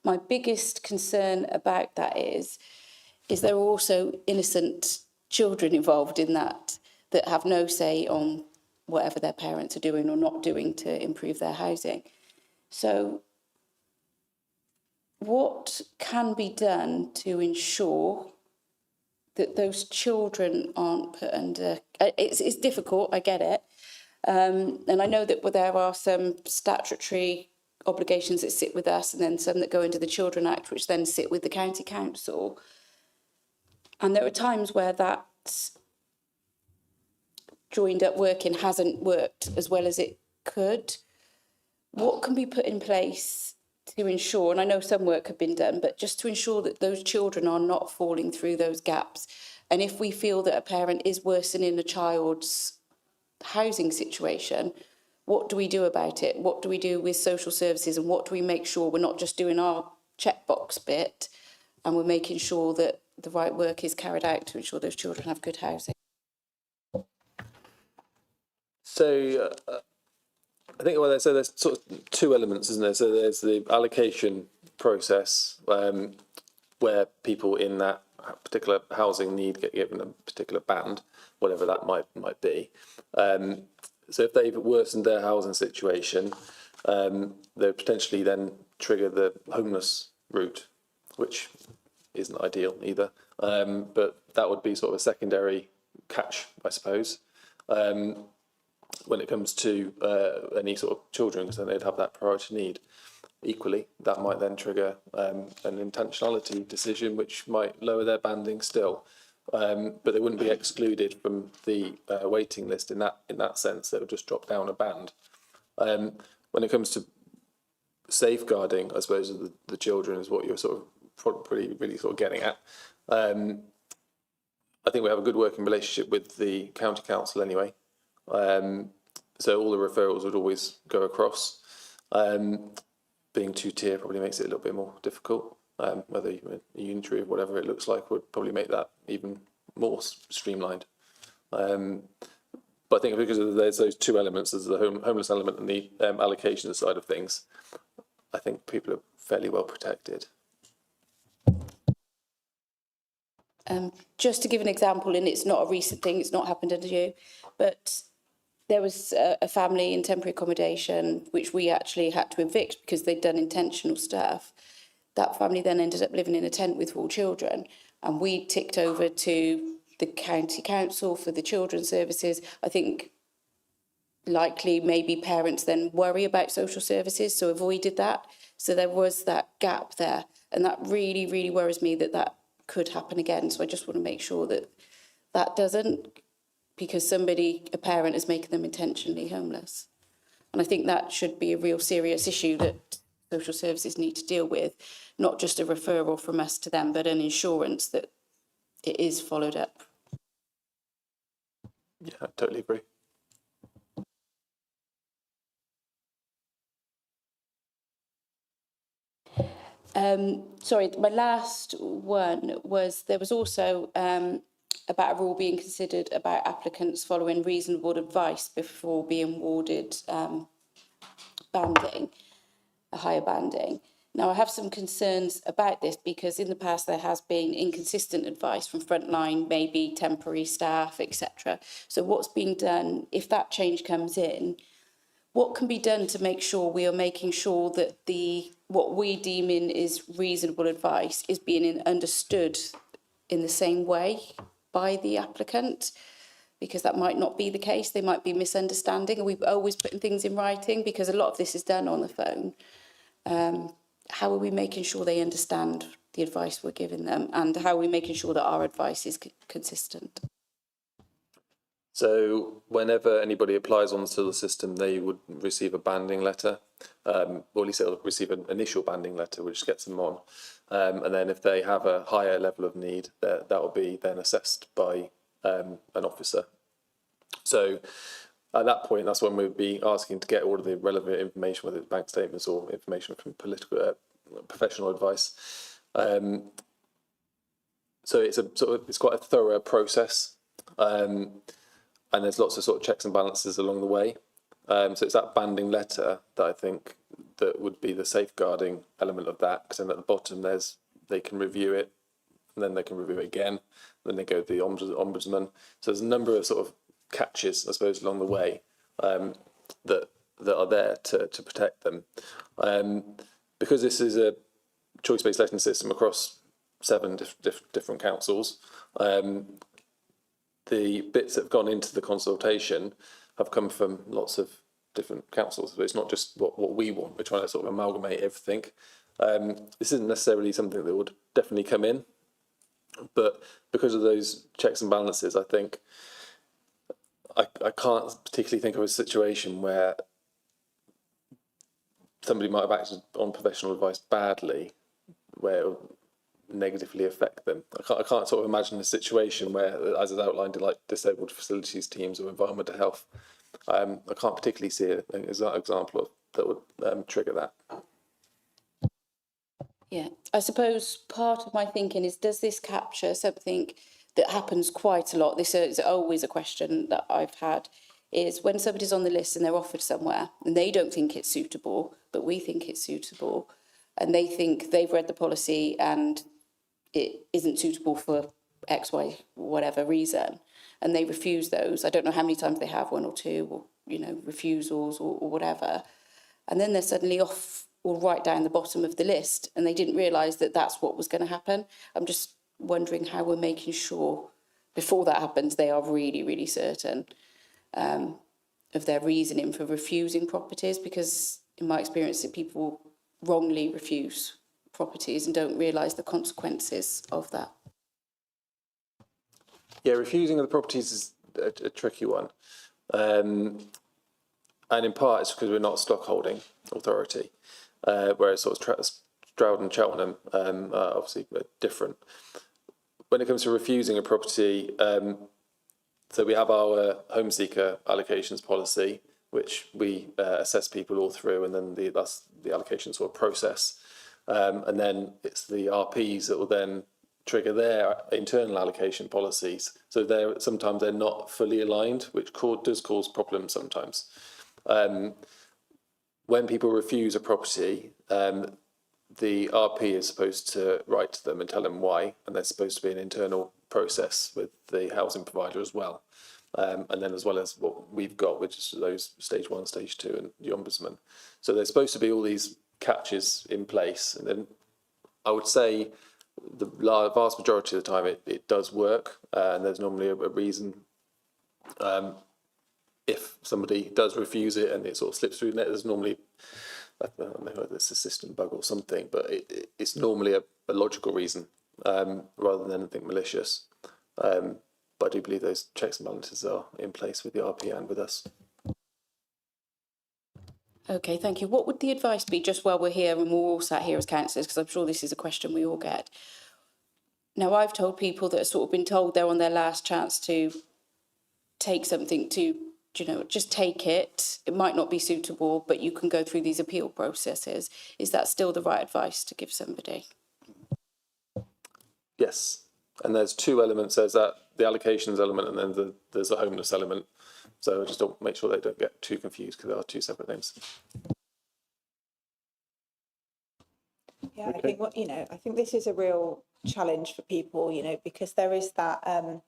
my biggest concern about that is there are also innocent children involved in that have no say on whatever their parents are doing or not doing to improve their housing. So what can be done to ensure that those children aren't put under... It's difficult, I get it. And I know that there are some statutory obligations that sit with us and then some that go into the Children Act, which then sit with the County Council. And there are times where that joined up working hasn't worked as well as it could. What can be put in place to ensure, and I know some work had been done, but just to ensure that those children are not falling through those gaps? And if we feel that a parent is worsening a child's housing situation, what do we do about it? What do we do with social services, and what do we make sure we're not just doing our checkbox bit and we're making sure that the right work is carried out to ensure those children have good housing? So I think there's sort of two elements, isn't there? So there's the allocation process where people in that particular housing need get given a particular band, whatever that might be. So if they've worsened their housing situation, they potentially then trigger the homeless route, which isn't ideal either. But that would be sort of a secondary catch, I suppose, when it comes to any sort of children, because then they'd have that priority need. Equally, that might then trigger an intentionality decision, which might lower their banding still. But they wouldn't be excluded from the waiting list in that sense. They would just drop down a band. When it comes to safeguarding, I suppose, of the children is what you're sort of really sort of getting at. I think we have a good working relationship with the county council anyway. So all the referrals would always go across. Being two-tier probably makes it a little bit more difficult. Whether a unitary or whatever it looks like would probably make that even more streamlined. But I think because there's those two elements, there's the homeless element and the allocation side of things, I think people are fairly well protected. Just to give an example, and it's not a recent thing, it's not happened under you, but there was a family in temporary accommodation which we actually had to evict because they'd done intentional stuff. That family then ended up living in a tent with 4 children, and we ticked over to the county council for the children's services. I think likely maybe parents then worry about social services, so avoided that. So there was that gap there, and that really, really worries me that could happen again. So I just want to make sure that doesn't, because a parent is making them intentionally homeless. And I think that should be a real serious issue that social services need to deal with, not just a referral from us to them, but an assurance that it is followed up. Yeah, I totally agree. Sorry, my last one was, there was also about a rule being considered about applicants following reasonable advice before being awarded banding, a higher banding. Now, I have some concerns about this because in the past there has been inconsistent advice from frontline, maybe temporary staff, etc. So what's being done, if that change comes in, what can be done to make sure we are making sure that what we deem in is reasonable advice is being understood in the same way by the applicant? Because that might not be the case. They might be misunderstanding. Are we always putting things in writing? Because a lot of this is done on the phone. How are we making sure they understand the advice we're giving them? And how are we making sure that our advice is consistent? So whenever anybody applies onto the system, they would receive a banding letter, or at least they'll receive an initial banding letter, which gets them on. And then if they have a higher level of need, that will be then assessed by an officer. So at that point, that's when we'd be asking to get all of the relevant information, whether it's bank statements or information from professional advice. So it's quite a thorough process, and there's lots of sort of checks and balances along the way. So it's that banding letter that I think that would be the safeguarding element of that, because then at the bottom they can review it, and then they can review it again, then they go to the ombudsman. So there's a number of sort of catches, I suppose, along the way that are there to protect them. Because this is a choice-based letting system across 7 different councils, the bits that have gone into the consultation have come from lots of different councils. So it's not just what we want. We're trying to sort of amalgamate everything. This isn't necessarily something that would definitely come in, but because of those checks and balances, I think I can't particularly think of a situation where somebody might have acted on professional advice badly, where it will negatively affect them. I can't sort of imagine a situation where, as is outlined, like disabled facilities teams or environmental health. I can't particularly see an example that would trigger that. Yeah, I suppose part of my thinking is, does this capture something that happens quite a lot? This is always a question that I've had, is when somebody's on the list and they're offered somewhere and they don't think it's suitable, but we think it's suitable, and they think they've read the policy and it isn't suitable for X, Y, whatever reason, and they refuse those. I don't know how many times they have, 1 or 2, or, refusals or whatever. And then they're suddenly off or right down the bottom of the list, and they didn't realise that that's what was going to happen. I'm just wondering how we're making sure before that happens, they are really, really certain of their reasoning for refusing properties, because in my experience, that people wrongly refuse properties and don't realise the consequences of that. Yeah, refusing of the properties is a tricky one. And in part, it's because we're not a stockholding authority, whereas sort of Stroud and Cheltenham are obviously different. When it comes to refusing a property, so we have our home seeker allocations policy, which we assess people all through, and then that's the allocation sort of process. And then it's the RPs that will then trigger their internal allocation policies. So sometimes they're not fully aligned, which does cause problems sometimes. When people refuse a property, the RP is supposed to write to them and tell them why, and there's supposed to be an internal process with the housing provider as well. And then as well as what we've got, which is those stage 1, stage 2, and the ombudsman. So there's supposed to be all these catches in place, and then I would say the vast majority of the time it does work, and there's normally a reason. If somebody does refuse it and it sort of slips through the net, there's normally, I don't know whether it's a system bug or something, but it's normally a logical reason rather than anything malicious. But I do believe those checks and balances are in place with the RP and with us. Okay, thank you. What would the advice be, just while we're here and we're all sat here as councillors, because I'm sure this is a question we all get. Now, I've told people that have sort of been told they're on their last chance to take something to, just take it. It might not be suitable, but you can go through these appeal processes. Is that still the right advice to give somebody? Yes, and there's 2 elements. There's the allocations element, and then there's the homeless element. So just don't make sure they don't get too confused, because they are 2 separate things. Yeah, okay. I think this is a real challenge for people, because there is that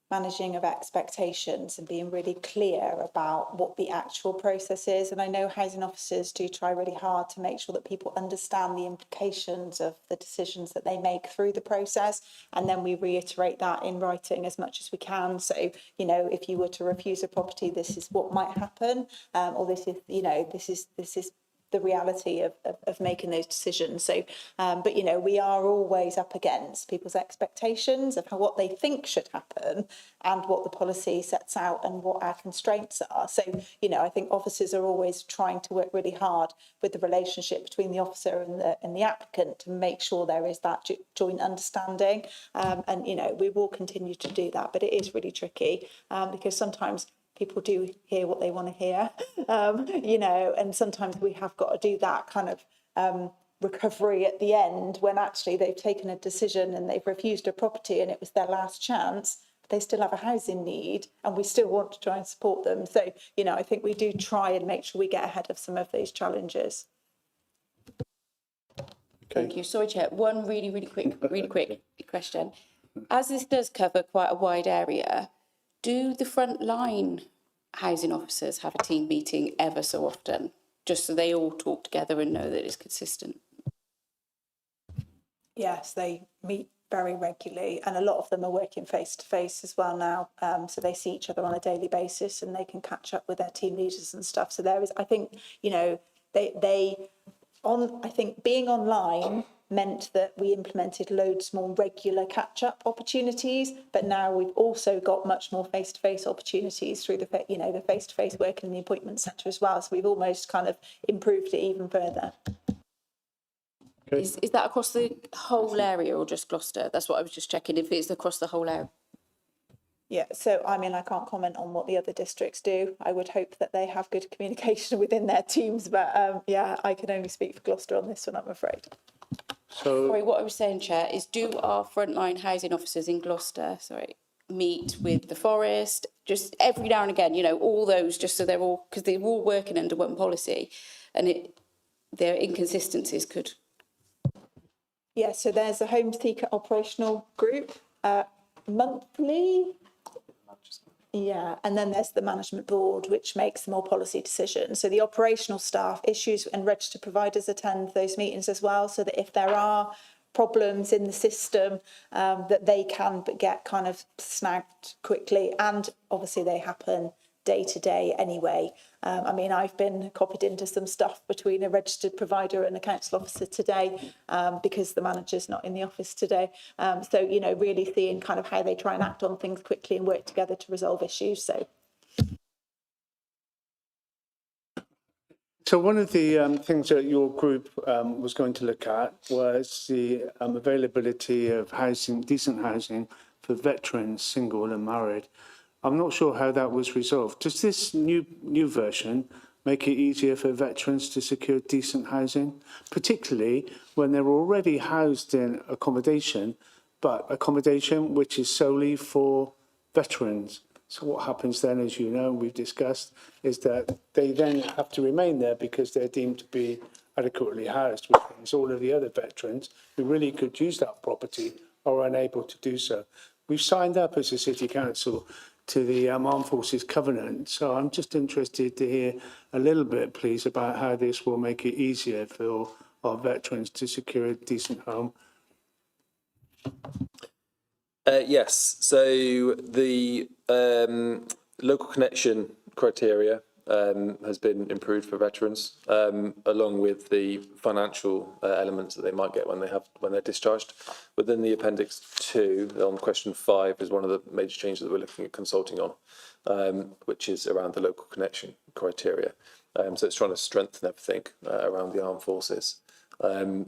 managing of expectations and being really clear about what the actual process is. And I know housing officers do try really hard to make sure that people understand the implications of the decisions that they make through the process. And then we reiterate that in writing as much as we can. So, if you were to refuse a property, this is what might happen. Or this is the reality of making those decisions. So, but you know, we are always up against people's expectations of what they think should happen and what the policy sets out and what our constraints are. So, you know, I think officers are always trying to work really hard with the relationship between the officer and the applicant to make sure there is that joint understanding. And, you know, we will continue to do that, but it is really tricky because sometimes people do hear what they want to hear, you know, and sometimes we have got to do that kind of recovery at the end when actually they've taken a decision and they've refused a property and it was their last chance. They still have a housing need and we still want to try and support them. So, you know, I think we do try and make sure we get ahead of some of these challenges. Thank you. Sorry, Chair. One really quick question. As this does cover quite a wide area, do the frontline housing officers have a team meeting ever so often, just so they all talk together and know that it's consistent? Yes, they meet very regularly, and a lot of them are working face to face as well now. So they see each other on a daily basis, and they can catch up with their team leaders and stuff. So there is, I think, you know, I think being online meant that we implemented loads more regular catch-up opportunities, but now we've also got much more face-to-face opportunities through the face-to-face work in the appointment centre as well. So we've almost kind of improved it even further. Okay. Is that across the whole area or just Gloucester? That's what I was just checking, if it's across the whole area. Yeah, so I mean, I can't comment on what the other districts do. I would hope that they have good communication within their teams, but yeah, I can only speak for Gloucester on this one, I'm afraid. So, Sorry, what I was saying, Chair, is do our frontline housing officers in Gloucester, meet with the Forest, just every now and again, you know, all those, just so they're all, because they're all working under one policy, and their inconsistencies could... Yeah, so there's a Home Seeker operational group monthly. Yeah, and then there's the management board, which makes the more policy decisions. So the operational staff, issues and registered providers attend those meetings as well, so that if there are problems in the system, that they can get kind of snagged quickly. And obviously they happen day to day anyway. I mean, I've been copied into some stuff between a registered provider and a council officer today because the manager's not in the office today. So, you know, really seeing kind of how they try and act on things quickly and work together to resolve issues. So one of the things that your group was going to look at was the availability of housing, decent housing for veterans, single and married. I'm not sure how that was resolved. Does this new version make it easier for veterans to secure decent housing, particularly when they're already housed in accommodation, but accommodation which is solely for veterans? So what happens then, as you know, we've discussed, is that they then have to remain there because they're deemed to be adequately housed, which means all of the other veterans who really could use that property are unable to do so. We've signed up as a city council to the Armed Forces Covenant, so I'm just interested to hear a little bit, please, about how this will make it easier for our veterans to secure a decent home. Yes, so the local connection criteria has been improved for veterans, along with the financial elements that they might get when they're discharged. Within the Appendix 2, on question 5, is one of the major changes that we're looking at consulting on, which is around the local connection criteria. So it's trying to strengthen everything around the armed forces. The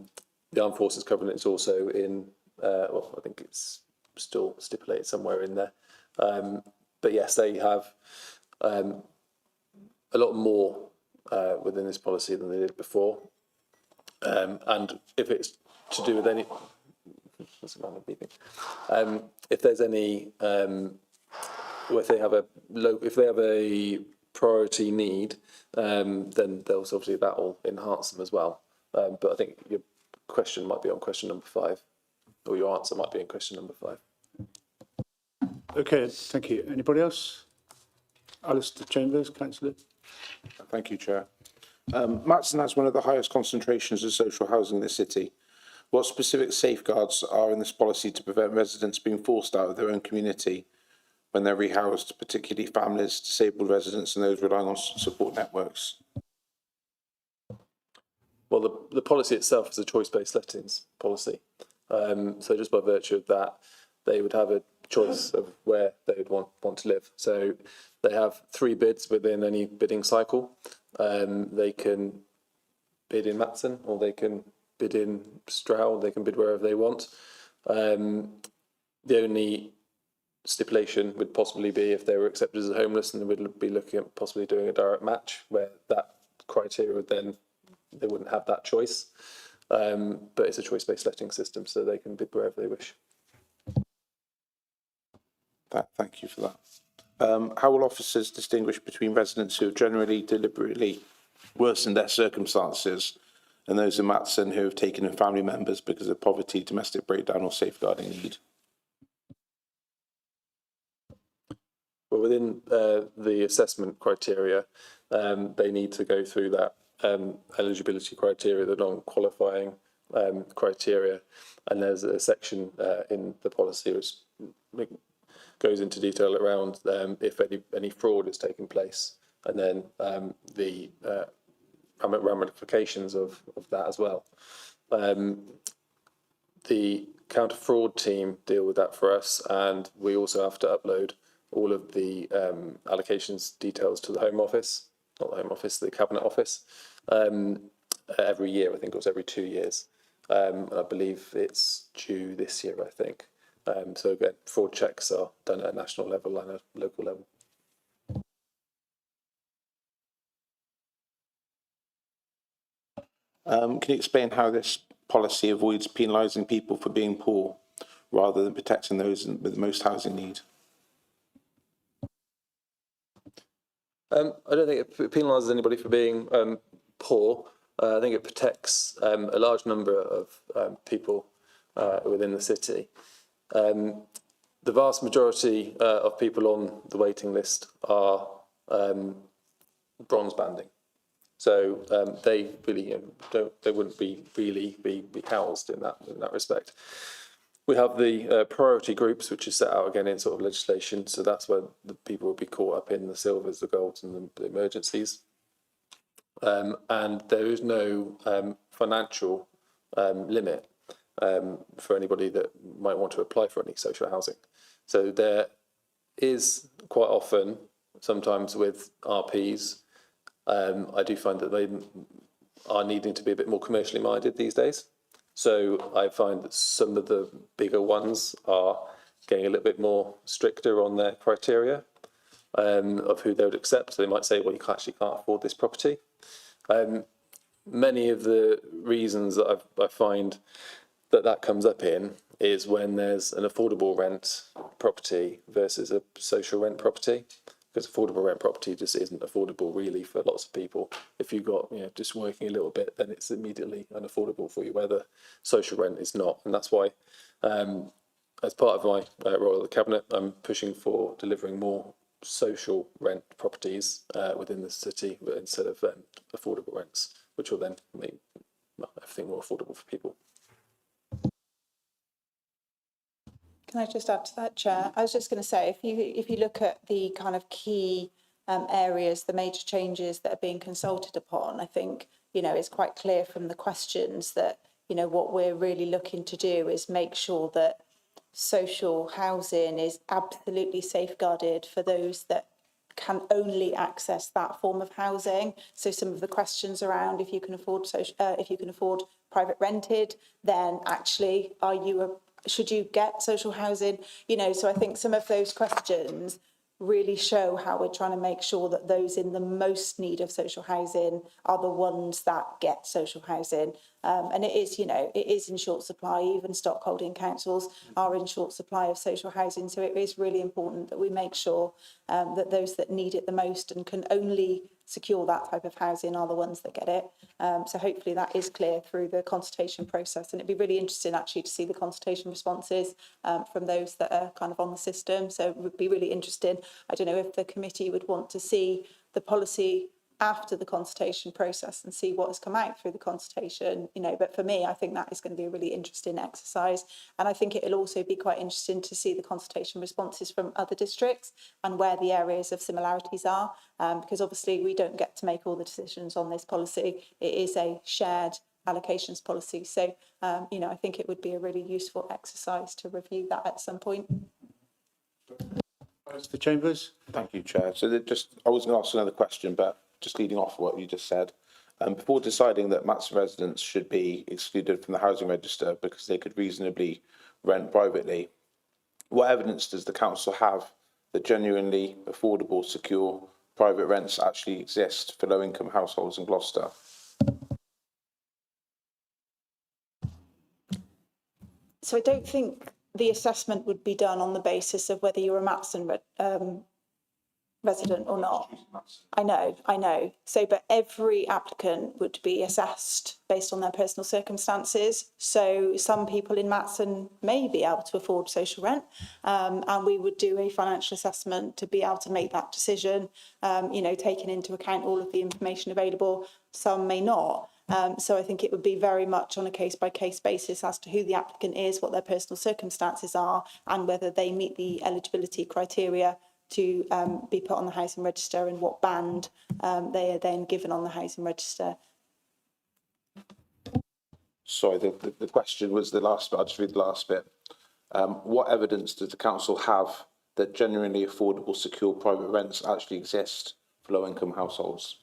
Armed Forces Covenant is also in, well, I think it's still stipulated somewhere in there. But yes, they have a lot more within this policy than they did before. And if it's to do with any, that's a random beeping. If there's any, if they have a priority need, then there's obviously that will enhance them as well. But I think your question might be on question number 5, or your answer might be in question number 5. Okay, thank you. Anybody else? Alistair Chambers, Councillor. Thank you, Chair. Matson has one of the highest concentrations of social housing in the city. What specific safeguards are in this policy to prevent residents being forced out of their own community when they're rehoused, particularly families, disabled residents and those relying on support networks? well, the policy itself is a choice-based lettings policy. So just by virtue of that, they would have a choice of where they would want to live. So they have 3 bids within any bidding cycle. They can bid in Matson, or they can bid in Stroud, they can bid wherever they want. The only stipulation would possibly be if they were accepted as homeless, and they would be looking at possibly doing a direct match, where that criteria would then, they wouldn't have that choice. But it's a choice-based letting system, so they can bid wherever they wish. Thank you for that. How will officers distinguish between residents who have generally deliberately worsened their circumstances and those in Matson who have taken in family members because of poverty, domestic breakdown or safeguarding need? Well, within the assessment criteria, they need to go through that eligibility criteria, the non-qualifying criteria, and there's a section in the policy which goes into detail around if any fraud has taken place, and then the ramifications of that as well. The counter fraud team deal with that for us, and we also have to upload all of the allocations details to the Home Office, not the Home Office, the Cabinet Office, every year. I think it was every 2 years. I believe it's due this year, I think. So again, fraud checks are done at a national level and a local level. Can you explain how this policy avoids penalising people for being poor rather than protecting those with the most housing need? I don't think it penalises anybody for being poor. I think it protects a large number of people within the city. The vast majority of people on the waiting list are bronze banding. So they really they wouldn't be housed in that respect. We have the priority groups, which is set out again in sort of legislation. So that's where the people would be caught up in the silvers, the golds, and the emergencies. And there is no financial limit for anybody that might want to apply for any social housing. So there is quite often, sometimes with RPs, I do find that they are needing to be a bit more commercially minded these days. So I find that some of the bigger ones are getting a little bit more stricter on their criteria of who they would accept. So they might say, well, you actually can't afford this property. Many of the reasons that I find that comes up in is when there's an affordable rent property versus a social rent property. Because affordable rent property just isn't affordable really for lots of people. If you've got just working a little bit, then it's immediately unaffordable for you, where the social rent is not. And that's why, as part of my role at the Cabinet, I'm pushing for delivering more social rent properties within the city instead of affordable rents, which will then make everything more affordable for people. Can I just add to that, Chair? I was just going to say, if you look at the kind of key areas, the major changes that are being consulted upon, I think, it's quite clear from the questions that, what we're really looking to do is make sure that social housing is absolutely safeguarded for those that can only access that form of housing. So some of the questions around if you can afford private rented, then actually should you get social housing? So I think some of those questions really show how we're trying to make sure that those in the most need of social housing are the ones that get social housing. And it is in short supply. Even stockholding councils are in short supply of social housing. So it is really important that we make sure that those that need it the most and can only secure that type of housing are the ones that get it. So hopefully that is clear through the consultation process. And it'd be really interesting actually to see the consultation responses from those that are kind of on the system. So it would be really interesting. I don't know if the committee would want to see the policy after the consultation process and see what has come out through the consultation, you know, but for me, I think that is going to be a really interesting exercise. And I think it'll also be quite interesting to see the consultation responses from other districts and where the areas of similarities are, because obviously we don't get to make all the decisions on this policy. It is a shared allocations policy. So, you know, I think it would be a really useful exercise to review that at some point. The Chambers? Thank you, Chair. So I was going to ask another question, but just leading off what you just said, before deciding that Matson residents should be excluded from the housing register because they could reasonably rent privately, what evidence does the council have that genuinely affordable, secure private rents actually exist for low-income households in Gloucester? So I don't think the assessment would be done on the basis of whether you're a Matson resident or not. I know. So, but every applicant would be assessed based on their personal circumstances. So some people in Matson may be able to afford social rent, and we would do a financial assessment to be able to make that decision, you know, taking into account all of the information available. Some may not. So I think it would be very much on a case-by-case basis as to who the applicant is, what their personal circumstances are, and whether they meet the eligibility criteria to be put on the housing register and what band they are then given on the housing register. Sorry, the question was the last bit. I'll just read the last bit. What evidence does the council have that genuinely affordable, secure private rents actually exist for low-income households?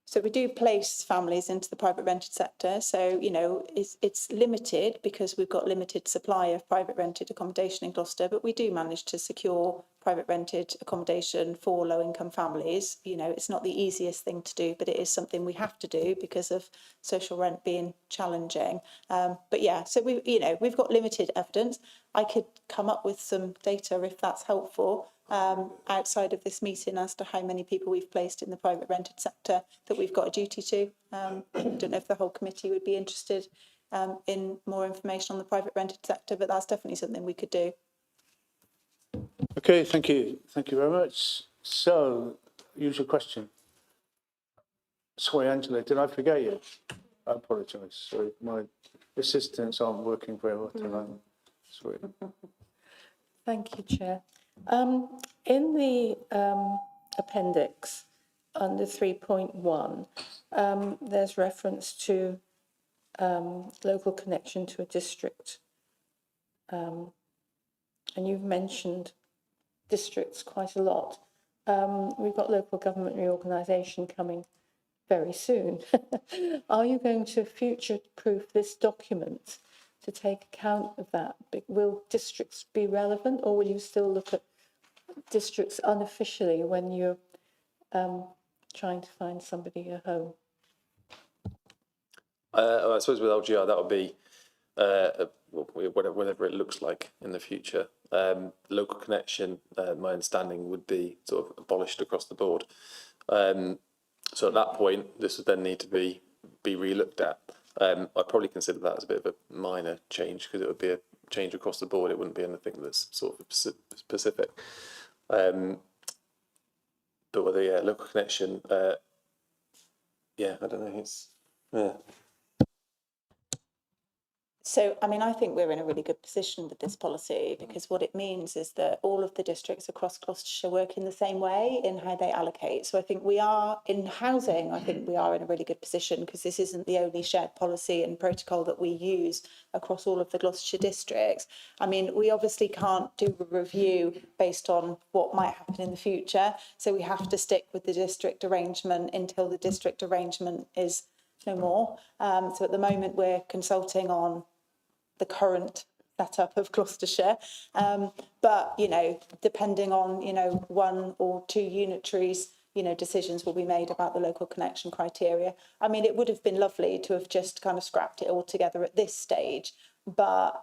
So we do place families into the private rented sector. So, you know, it's limited because we've got limited supply of private rented accommodation in Gloucester, but we do manage to secure private rented accommodation for low income families. You know, it's not the easiest thing to do, but it is something we have to do because of social rent being challenging. But yeah, so we've got limited evidence. I could come up with some data if that's helpful. Outside of this meeting as to how many people we've placed in the private rented sector that we've got a duty to. I don't know if the whole committee would be interested in more information on the private rented sector, but that's definitely something we could do. Okay, thank you. Thank you very much. So, usual question. Sorry, Angela, did I forget you? I apologise. Sorry, my assistants aren't working very well tonight. Sorry. Thank you, Chair. In the appendix under 3.1, there's reference to local connection to a district. And you've mentioned districts quite a lot. We've got local government reorganisation coming very soon. Are you going to future-proof this document to take account of that? Will districts be relevant, or will you still look at districts unofficially when you're trying to find somebody a home? I suppose with LGR that would be whatever it looks like in the future. Local connection, my understanding, would be sort of abolished across the board. So at that point, this would then need to be re-looked at. I'd probably consider that as a bit of a minor change because it would be a change across the board. It wouldn't be anything that's sort of specific. But whether, local connection, I don't know. So, I mean, I think we're in a really good position with this policy because what it means is that all of the districts across Gloucestershire work in the same way in how they allocate. So I think we are in housing, I think we are in a really good position because this isn't the only shared policy and protocol that we use across all of the Gloucestershire districts. I mean, we obviously can't do a review based on what might happen in the future. So we have to stick with the district arrangement until the district arrangement is no more. So at the moment we're consulting on the current setup of Gloucestershire. But, you know, depending on, you know, one or two unitaries, you know, decisions will be made about the local connection criteria. I mean, it would have been lovely to have just kind of scrapped it all together at this stage, but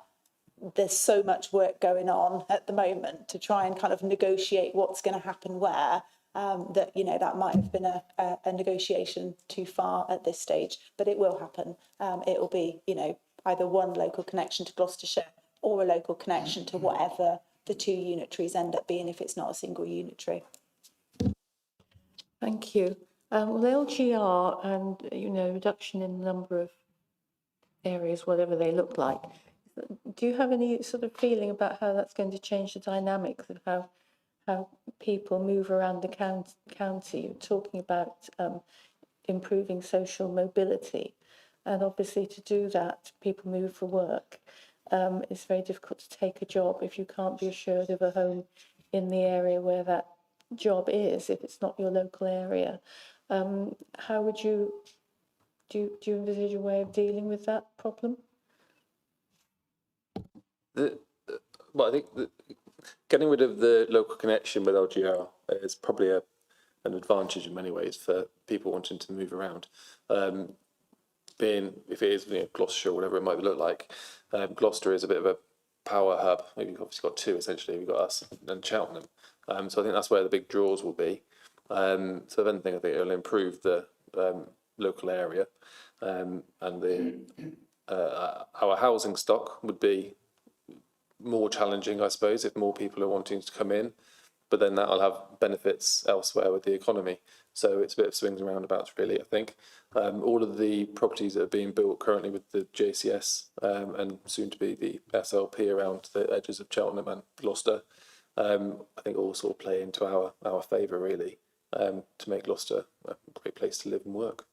there's so much work going on at the moment to try and kind of negotiate what's going to happen where, that, you know, that might have been a negotiation too far at this stage, but it will happen. It will be, you know, either one local connection to Gloucestershire or a local connection to whatever the two unitaries end up being if it's not a single unitary. Thank you. Well, LGR and, reduction in the number of areas, whatever they look like, do you have any sort of feeling about how that's going to change the dynamics of how people move around the county? You're talking about improving social mobility. And obviously to do that, people move for work. It's very difficult to take a job if you can't be assured of a home in the area where that job is, if it's not your local area. How would you, do you envisage a way of dealing with that problem? Well, I think that getting rid of the local connection with LGR is probably an advantage in many ways for people wanting to move around. Being, if it is Gloucestershire or whatever it might look like, Gloucester is a bit of a power hub. We've obviously got two essentially. We've got us and Cheltenham. So I think that's where the big draws will be. So if anything, I think it'll improve the local area, and our housing stock would be more challenging, I suppose, if more people are wanting to come in, but then that'll have benefits elsewhere with the economy. So it's a bit of swings and roundabouts, really, I think. All of the properties that are being built currently with the JCS and soon to be the SLP around the edges of Cheltenham and Gloucester, I think all sort of play into our favour, really, to make Gloucester a great place to live and work.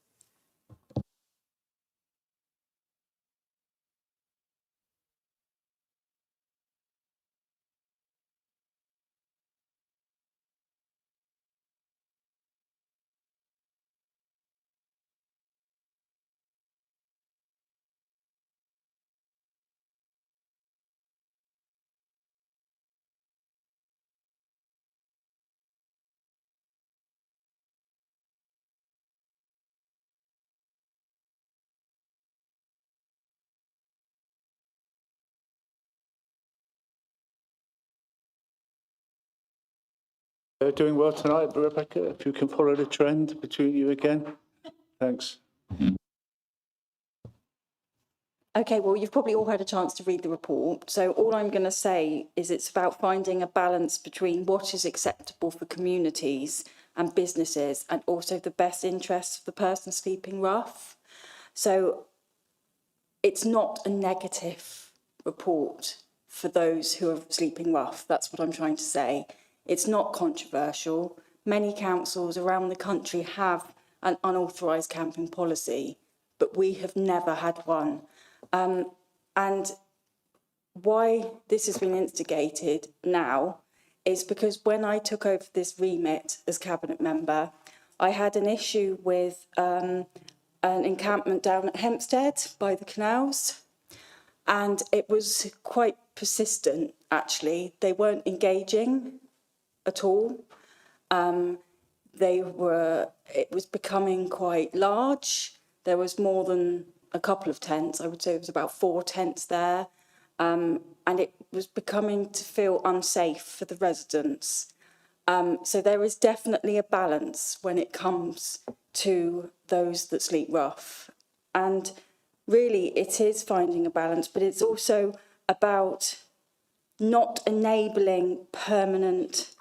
Doing well tonight, Rebecca. If you can follow the trend between you again. Thanks. Okay, well, you've probably all had a chance to read the report. So all I'm going to say is it's about finding a balance between what is acceptable for communities and businesses and also the best interests of the person sleeping rough. So it's not a negative report for those who are sleeping rough. That's what I'm trying to say. It's not controversial. Many councils around the country have an unauthorised camping policy, but we have never had one. And why this has been instigated now is because when I took over this remit as cabinet member, I had an issue with an encampment down at Hempstead by the canals, and it was quite persistent, actually. They weren't engaging at all. It was becoming quite large. There was more than a couple of tents. I would say it was about 4 tents there. And it was becoming to feel unsafe for the residents. So there is definitely a balance when it comes to those that sleep rough. And really it is finding a balance, but it's also about not enabling permanent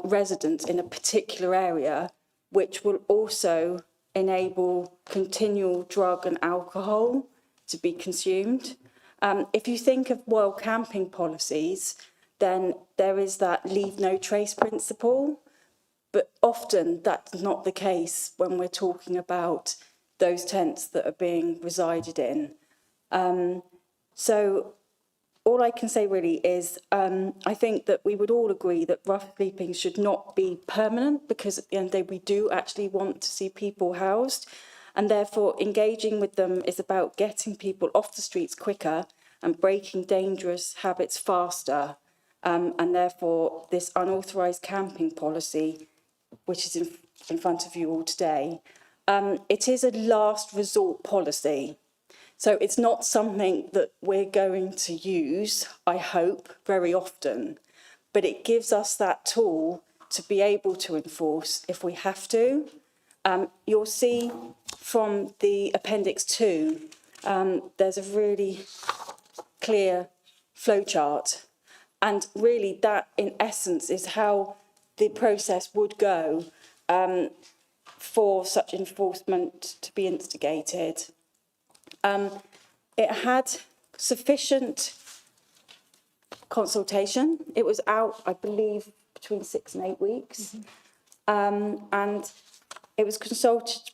residents in a particular area, which will also enable continual drug and alcohol to be consumed. If you think of world camping policies, then there is that leave no trace principle, but often that's not the case when we're talking about those tents that are being resided in. So all I can say really is I think that we would all agree that rough sleeping should not be permanent, because at the end of the day we do actually want to see people housed, and therefore engaging with them is about getting people off the streets quicker and breaking dangerous habits faster. And therefore this unauthorised camping policy, which is in front of you all today, it is a last resort policy. So it's not something that we're going to use, I hope, very often, but it gives us that tool to be able to enforce if we have to. You'll see from the Appendix 2, there's a really clear flowchart. And really that, in essence, is how the process would go. for such enforcement to be instigated. It had sufficient consultation. It was out, I believe, between 6 and 8 weeks. And it was consulted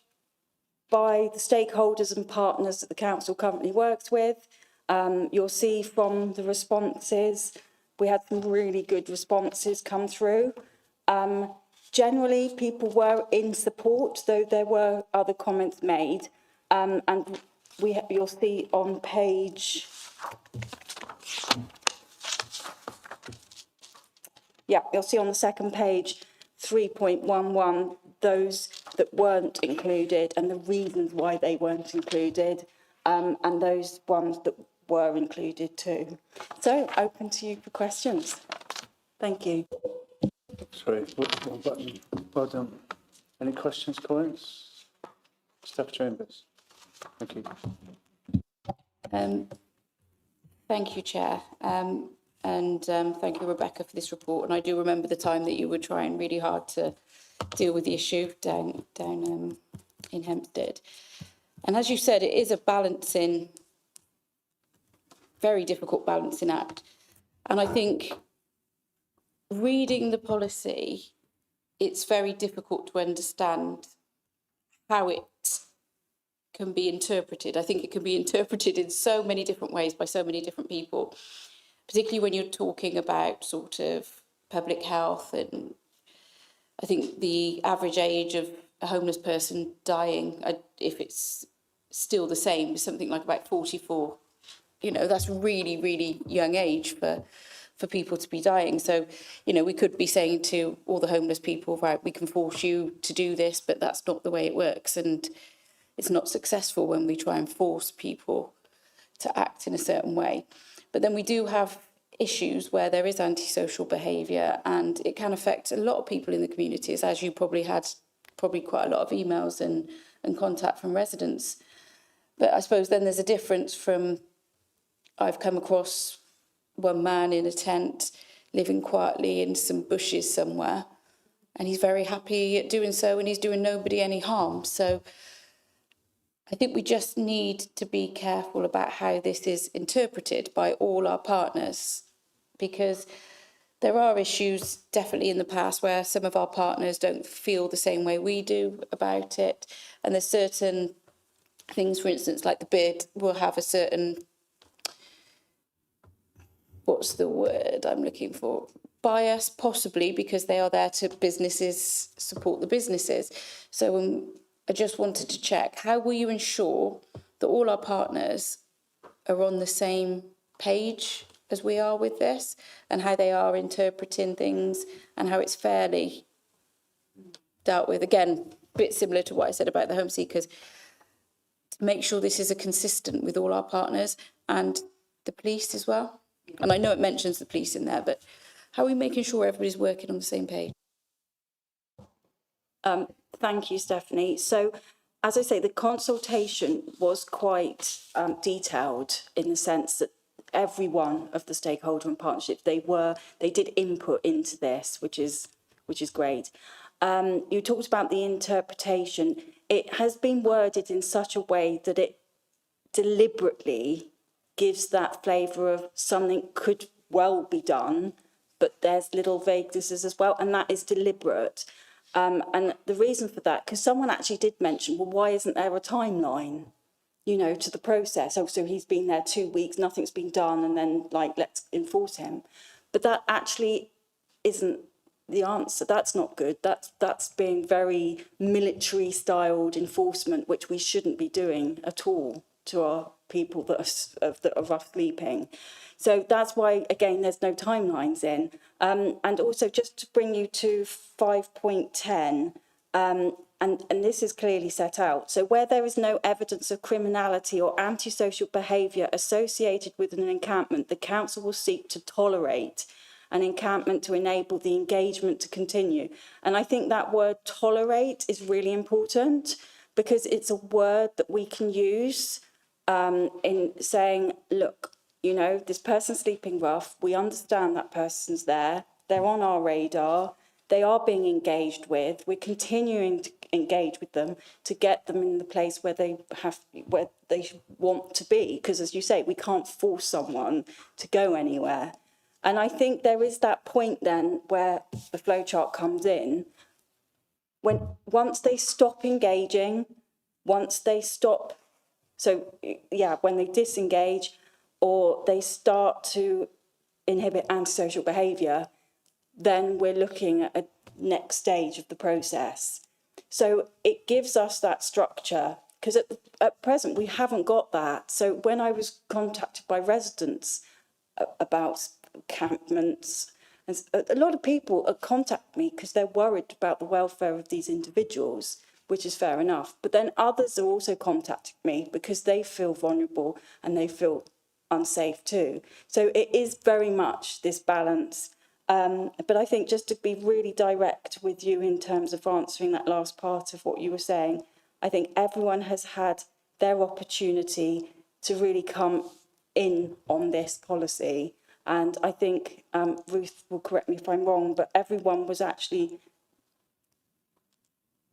by the stakeholders and partners that the council currently works with. You'll see from the responses, we had some really good responses come through. Generally, people were in support, though there were other comments made. And you'll see on page... Yeah, you'll see on the second page, 3.11, those that weren't included and the reasons why they weren't included, and those ones that were included too. So, open to you for questions. Thank you. Sorry, one button. Well done. Any questions, comments? Steph Chambers. Thank you. Thank you, Chair. Thank you, Rebecca, for this report. And I do remember the time that you were trying really hard to deal with the issue down in Hempstead. And as you said, it is a very difficult balancing act. And I think reading the policy, it's very difficult to understand how it can be interpreted. I think it can be interpreted in so many different ways by so many different people, particularly when you're talking about sort of public health. And I think the average age of a homeless person dying, if it's still the same, is something like about 44. You know, that's really, really young age for people to be dying. So, you know, we could be saying to all the homeless people, right, we can force you to do this, but that's not the way it works. And it's not successful when we try and force people to act in a certain way. But then we do have issues where there is antisocial behaviour, and it can affect a lot of people in the communities, as you probably had quite a lot of emails and contact from residents. But I suppose then there's a difference from, I've come across one man in a tent living quietly in some bushes somewhere, and he's very happy at doing so, and he's doing nobody any harm. So I think we just need to be careful about how this is interpreted by all our partners, because there are issues definitely in the past where some of our partners don't feel the same way we do about it. And there's certain things, for instance, like the bid will have a certain, what's the word I'm looking for? Bias, possibly, because they are there to support the businesses. So I just wanted to check, how will you ensure that all our partners are on the same page as we are with this, and how they are interpreting things and how it's fairly dealt with? Again, a bit similar to what I said about the home seekers, to make sure this is consistent with all our partners and the police as well. And I know it mentions the police in there, but how are we making sure everybody's working on the same page? Thank you, Stephanie. So, as I say, the consultation was quite detailed in the sense that every one of the stakeholder and partnerships, they did input into this, which is great. You talked about the interpretation. It has been worded in such a way that it deliberately gives that flavour of something could well be done, but there's little vaguenesses as well, and that is deliberate. And the reason for that, because someone actually did mention, well, why isn't there a timeline, to the process? Oh, so he's been there 2 weeks, nothing's been done, and then, let's enforce him. But that actually isn't the answer. That's not good. That's being very military-styled enforcement, which we shouldn't be doing at all to our people that are rough sleeping. So that's why, again, there's no timelines in. And also, just to bring you to 5.10, and this is clearly set out. So where there is no evidence of criminality or antisocial behaviour associated with an encampment, the council will seek to tolerate an encampment to enable the engagement to continue. And I think that word tolerate is really important, because it's a word that we can use in saying, look, this person's sleeping rough, we understand that person's there, they're on our radar, They are being engaged with. We're continuing to engage with them to get them in the place where they want to be. Because as you say, we can't force someone to go anywhere. And I think there is that point then where the flowchart comes in, once they stop engaging, once they stop, when they disengage or they start to inhibit antisocial behaviour, then we're looking at a next stage of the process. So it gives us that structure, because at present we haven't got that. So when I was contacted by residents about encampments, a lot of people contact me because they're worried about the welfare of these individuals, which is fair enough. But then others are also contacting me because they feel vulnerable and they feel unsafe too. So it is very much this balance. But I think just to be really direct with you in terms of answering that last part of what you were saying, I think everyone has had their opportunity to really come in on this policy. And I think Ruth will correct me if I'm wrong, but everyone was actually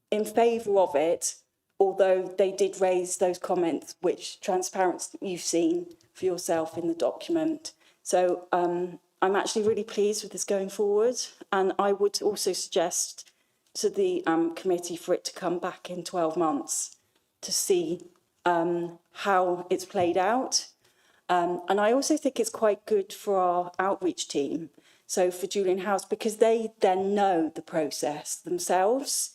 in favour of it, although they did raise those comments, which transparency you've seen for yourself in the document. So I'm actually really pleased with this going forward. And I would also suggest to the committee for it to come back in 12 months to see how it's played out. And I also think it's quite good for our outreach team, so for Julian House, because they then know the process themselves,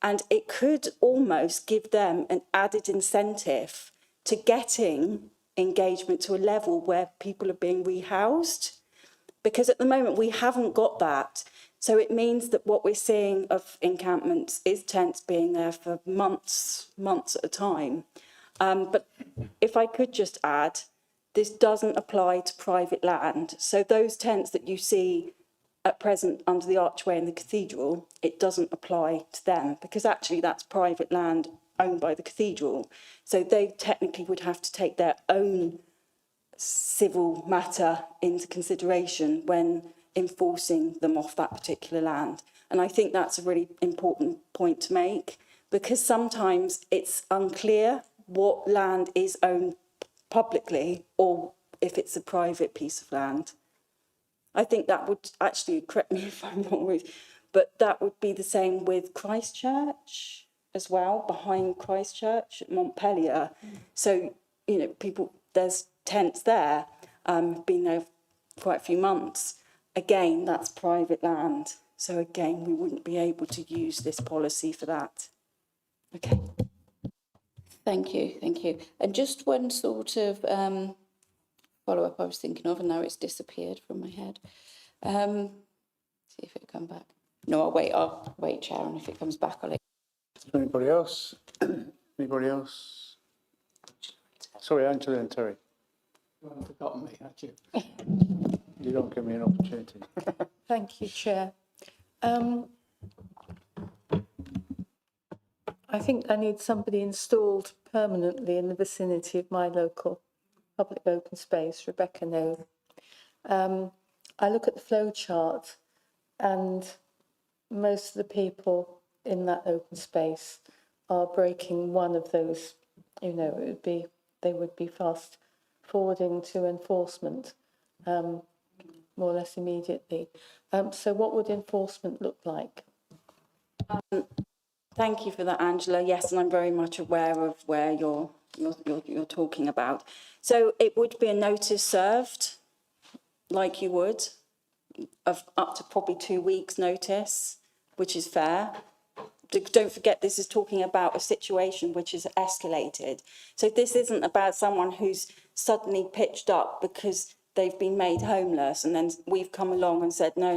and it could almost give them an added incentive to getting engagement to a level where people are being rehoused, because at the moment we haven't got that. So it means that what we're seeing of encampments is tents being there for months at a time. But if I could just add, this doesn't apply to private land. So those tents that you see at present under the archway in the cathedral, it doesn't apply to them, because actually that's private land owned by the cathedral. So they technically would have to take their own civil matter into consideration when enforcing them off that particular land. And I think that's a really important point to make, because sometimes it's unclear what land is owned publicly or if it's a private piece of land. I think that would actually, correct me if I'm wrong, Ruth, but that would be the same with Christchurch as well, behind Christchurch at Montpellier. So, you know, people, there's tents there, been there quite a few months. Again, that's private land. So again, we wouldn't be able to use this policy for that. Okay. Thank you, thank you. And just one sort of follow-up I was thinking of, and now it's disappeared from my head. See if it'll come back. No, I'll wait, Chair, and if it comes back, I'll let you. Anybody else? Anybody else? Sorry, Angela and Terry. You haven't forgotten me, have you? You don't give me an opportunity. Thank you, Chair. I think I need somebody installed permanently in the vicinity of my local public open space, Rebecca knows. I look at the flow chart, and most of the people in that open space are breaking one of those, you know, they would be fast forwarding to enforcement more or less immediately. So what would enforcement look like? Thank you for that, Angela. Yes, and I'm very much aware of where you're talking about. So it would be a notice served, like you would, of up to probably 2 weeks' notice, which is fair. Don't forget, this is talking about a situation which is escalated. So this isn't about someone who's suddenly pitched up because they've been made homeless, and then we've come along and said, no,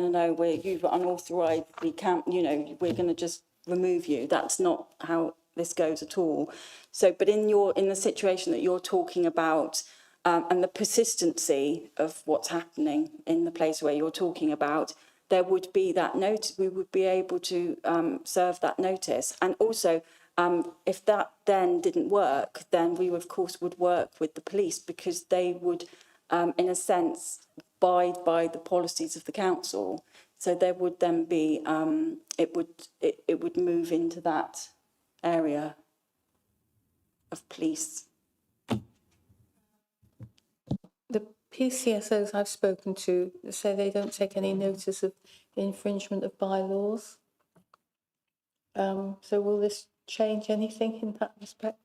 you've unauthorised, we can't, you know, we're going to just remove you. That's not how this goes at all. So, but in the situation that you're talking about, and the persistency of what's happening in the place where you're talking about, there would be that notice. We would be able to serve that notice. And also, if that then didn't work, then we of course would work with the police, because they would, in a sense, abide by the policies of the council. So there would then be, it would move into that area of police. The PCSOs I've spoken to say they don't take any notice of infringement of bylaws. So will this change anything in that respect?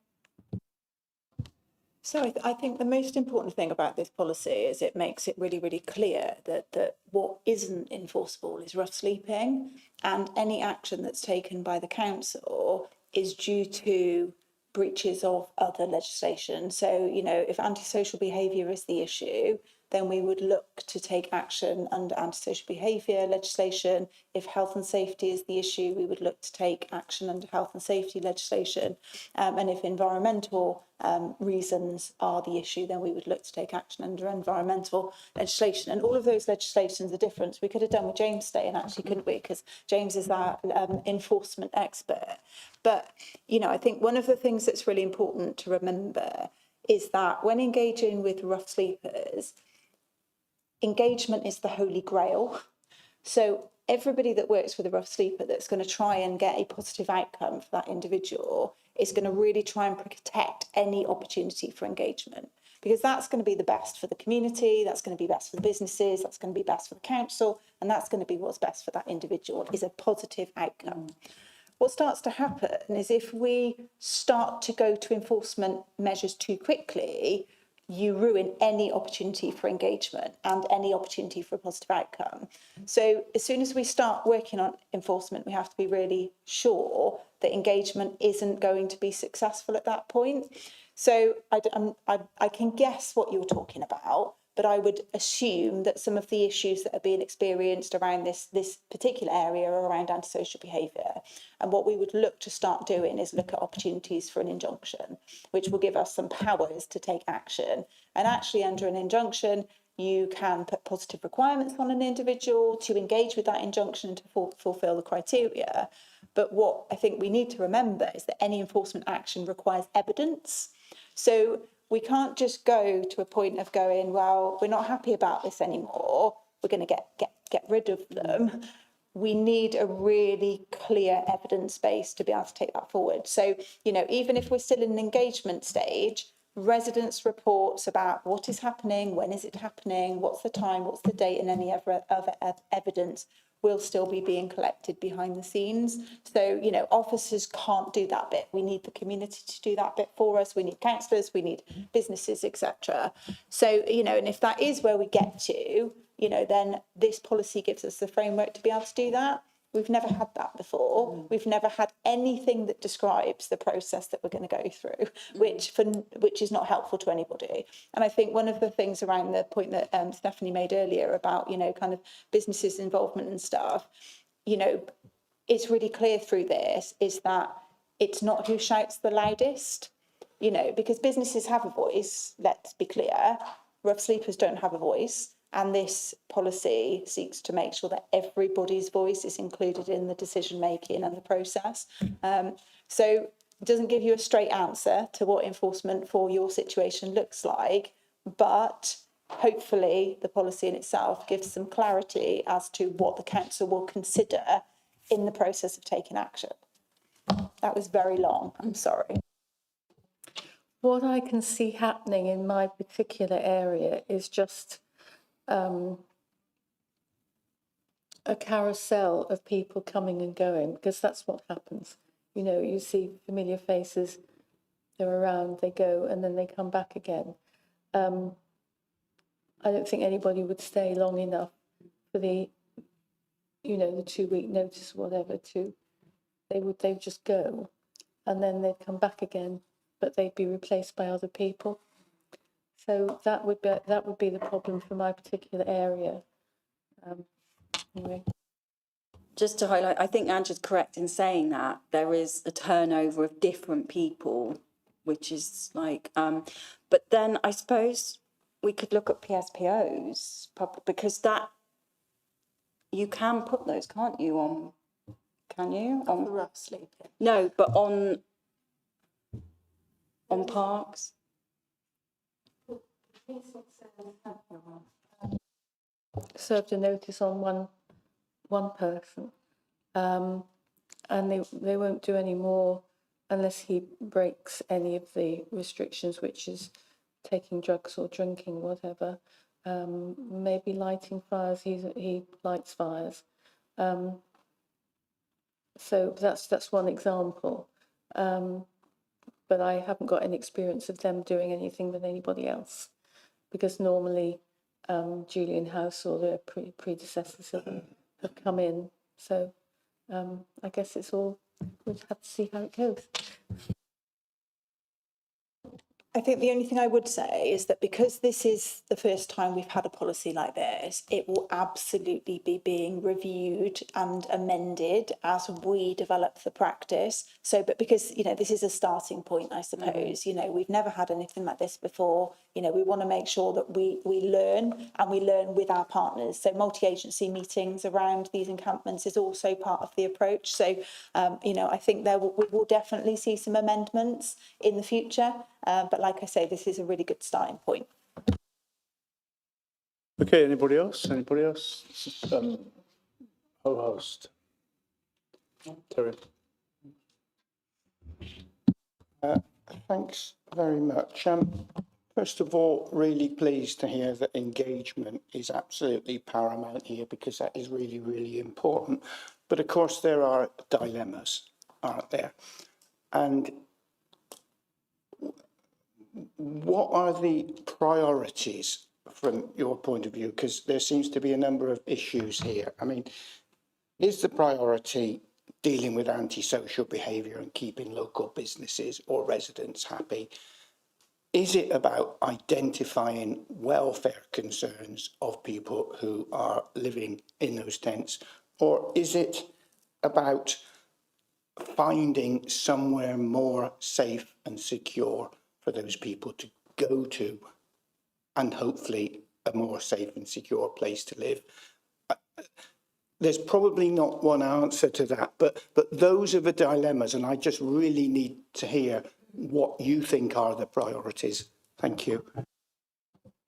So I think the most important thing about this policy is it makes it really, really clear that what isn't enforceable is rough sleeping, and any action that's taken by the council is due to breaches of other legislation. So, you know, if antisocial behaviour is the issue, then we would look to take action under antisocial behaviour legislation. If health and safety is the issue, we would look to take action under health and safety legislation. And if environmental reasons are the issue, then we would look to take action under environmental legislation. And all of those legislations are different. We could have done with James today, and actually couldn't we? Because James is our enforcement expert. But, you know, I think one of the things that's really important to remember is that when engaging with rough sleepers, engagement is the holy grail. So everybody that works with a rough sleeper that's going to try and get a positive outcome for that individual is going to really try and protect any opportunity for engagement, because that's going to be the best for the community, that's going to be best for the businesses, that's going to be best for the council, and that's going to be what's best for that individual, is a positive outcome. What starts to happen is if we start to go to enforcement measures too quickly, you ruin any opportunity for engagement and any opportunity for a positive outcome. So as soon as we start working on enforcement, we have to be really sure that engagement isn't going to be successful at that point. So I can guess what you're talking about, but I would assume that some of the issues that are being experienced around this particular area are around antisocial behaviour. And what we would look to start doing is look at opportunities for an injunction, which will give us some powers to take action. And actually, under an injunction, you can put positive requirements on an individual to engage with that injunction to fulfil the criteria. But what I think we need to remember is that any enforcement action requires evidence. So we can't just go to a point of going, well, we're not happy about this anymore, we're going to get rid of them. We need a really clear evidence base to be able to take that forward. So, you know, even if we're still in an engagement stage, residents' reports about what is happening, when is it happening, what's the time, what's the date, and any other evidence will still be being collected behind the scenes. So, you know, officers can't do that bit. We need the community to do that bit for us. We need councillors, we need businesses, etc. So, you know, and if that is where we get to, you know, then this policy gives us the framework to be able to do that. We've never had that before. We've never had anything that describes the process that we're going to go through, which is not helpful to anybody. And I think one of the things around the point that Stephanie made earlier about, you know, kind of businesses' involvement and stuff, you know, it's really clear through this is that it's not who shouts the loudest, you know, because businesses have a voice, let's be clear. Rough sleepers don't have a voice. And this policy seeks to make sure that everybody's voice is included in the decision making and the process. So it doesn't give you a straight answer to what enforcement for your situation looks like, but hopefully the policy in itself gives some clarity as to what the council will consider in the process of taking action. That was very long, I'm sorry. What I can see happening in my particular area is just a carousel of people coming and going, because that's what happens. You know, you see familiar faces, they're around, they go, and then they come back again. I don't think anybody would stay long enough for the, you know, the 2-week notice or whatever they'd just go, and then they'd come back again, but they'd be replaced by other people. So that would be the problem for my particular area. Anyway. Just to highlight, I think Angela's correct in saying that there is a turnover of different people, which is like, but then I suppose we could look at PSPOs, because that, you can put those, can't you, on, can you? On the rough sleeping. No, but on parks. Served a notice on one person. And they won't do any more unless he breaks any of the restrictions, which is taking drugs or drinking, whatever. Maybe lighting fires. He lights fires. So that's one example. But I haven't got any experience of them doing anything with anybody else, because normally Julian House or their predecessors have come in. So I guess we'll have to see how it goes. I think the only thing I would say is that because this is the first time we've had a policy like this, it will absolutely be being reviewed and amended as we develop the practice. So, but because, this is a starting point, I suppose, we've never had anything like this before. We want to make sure that we learn, and we learn with our partners. So multi-agency meetings around these encampments is also part of the approach. So, I think we will definitely see some amendments in the future. But like I say, this is a really good starting point. Okay, anybody else? Anybody else? Co-host. Terry. Thanks very much. First of all, really pleased to hear that engagement is absolutely paramount here, because that is really, really important. But of course, there are dilemmas, aren't there? And what are the priorities from your point of view? Because there seems to be a number of issues here. I mean, is the priority dealing with antisocial behaviour and keeping local businesses or residents happy? Is it about identifying welfare concerns of people who are living in those tents? Or is it about finding somewhere more safe and secure for those people to go to, and hopefully a more safe and secure place to live? There's probably not one answer to that, but those are the dilemmas, and I just really need to hear what you think are the priorities. Thank you.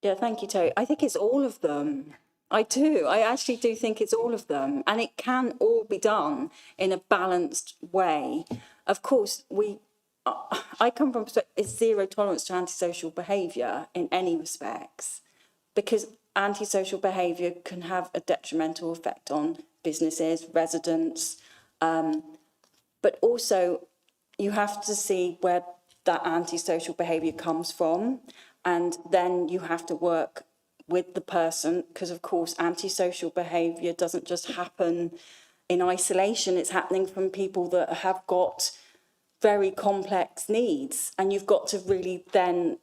Yeah, thank you, Terry. I think it's all of them. I do. I actually do think it's all of them. And it can all be done in a balanced way. Of course, I come from it's zero tolerance to antisocial behaviour in any respects, because antisocial behaviour can have a detrimental effect on businesses, residents, but also you have to see where that antisocial behaviour comes from, and then you have to work with the person, because of course antisocial behaviour doesn't just happen in isolation. It's happening from people that have got very complex needs, and you've got to really then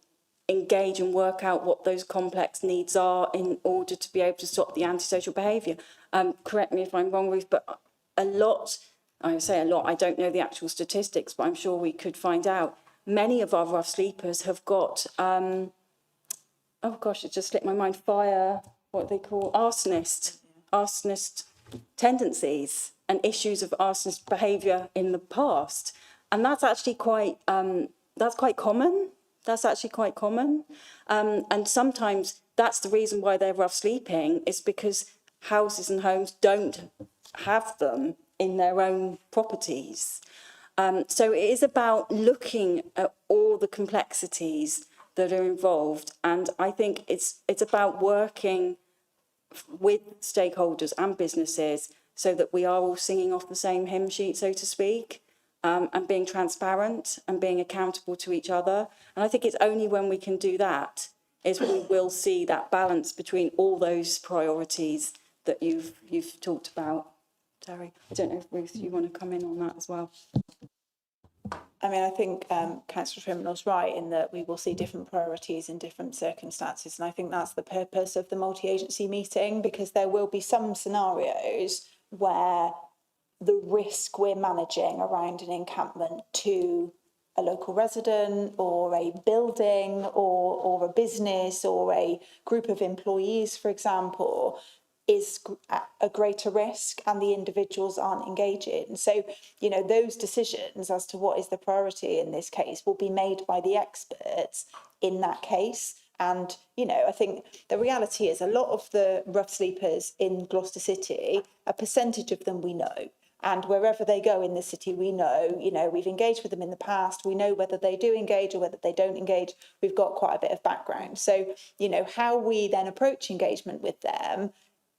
engage and work out what those complex needs are in order to be able to stop the antisocial behaviour. Correct me if I'm wrong, Ruth, but I don't know the actual statistics, but I'm sure we could find out. Many of our rough sleepers have got, it just slipped my mind, arsonist tendencies and issues of arsonist behaviour in the past. And that's actually quite common. That's actually quite common. And sometimes that's the reason why they're rough sleeping, is because houses and homes don't have them in their own properties. So it is about looking at all the complexities that are involved. And I think it's about working with stakeholders and businesses so that we are all singing off the same hymn sheet, so to speak, and being transparent and being accountable to each other. And I think it's only when we can do that is we will see that balance between all those priorities that you've talked about, Terry. I don't know if, Ruth, you want to come in on that as well. I mean, I think Councillor Trimnell's right in that we will see different priorities in different circumstances. And I think that's the purpose of the multi-agency meeting, because there will be some scenarios where the risk we're managing around an encampment to a local resident or a building or a business or a group of employees, for example, is a greater risk, and the individuals aren't engaging. So, those decisions as to what is the priority in this case will be made by the experts in that case. And, you know, I think the reality is a lot of the rough sleepers in Gloucester City, a percentage of them we know. And wherever they go in the city, we know, you know, we've engaged with them in the past. We know whether they do engage or whether they don't engage. We've got quite a bit of background. So, you know, how we then approach engagement with them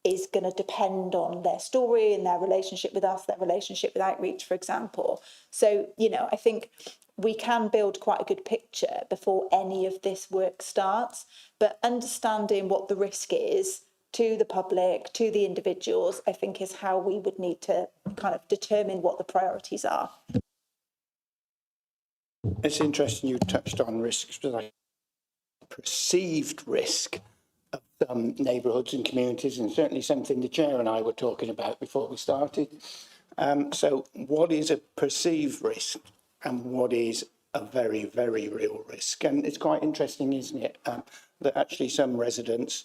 is going to depend on their story and their relationship with us, their relationship with outreach, for example. So, you know, I think we can build quite a good picture before any of this work starts, but understanding what the risk is to the public, to the individuals, I think is how we would need to kind of determine what the priorities are. It's interesting you touched on risks, but I perceived risk of some neighbourhoods and communities, and certainly something the Chair and I were talking about before we started. So what is a perceived risk and what is a very, very real risk? And it's quite interesting, isn't it, that actually some residents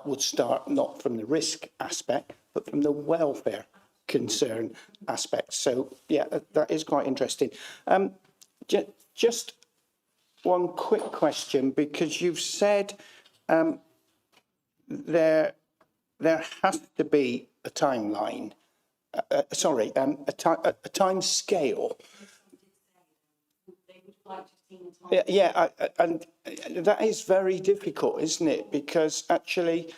would start not from the risk aspect, but from the welfare concern aspect. So, yeah, that is quite interesting. Just one quick question, because you've said there has to be a timeline, a time scale. Yeah, and that is very difficult, isn't it? Because actually